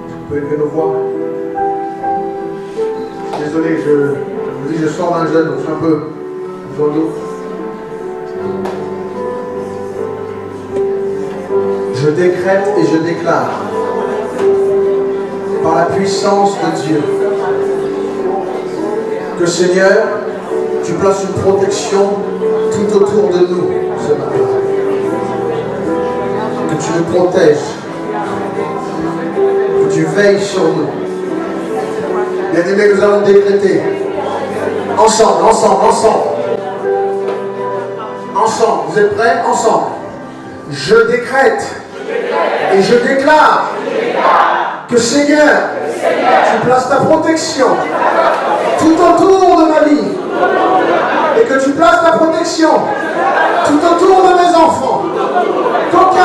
Vous pouvez lever nos voix. Désolé, je vous dis, je sors d'un jeûne, donc je suis un peu dans l'eau. Je décrète et je déclare, par la puissance de Dieu, que Seigneur, tu places une protection tout autour de nous ce matin. Que tu nous protèges, que tu veilles sur nous. Bien-aimés, nous allons décréter ensemble, ensemble, ensemble. Ensemble, vous êtes prêts? Ensemble. Je décrète et je déclare que Seigneur, tu places ta protection tout autour de ma vie et que tu places ta protection tout autour de mes enfants. Qu'aucun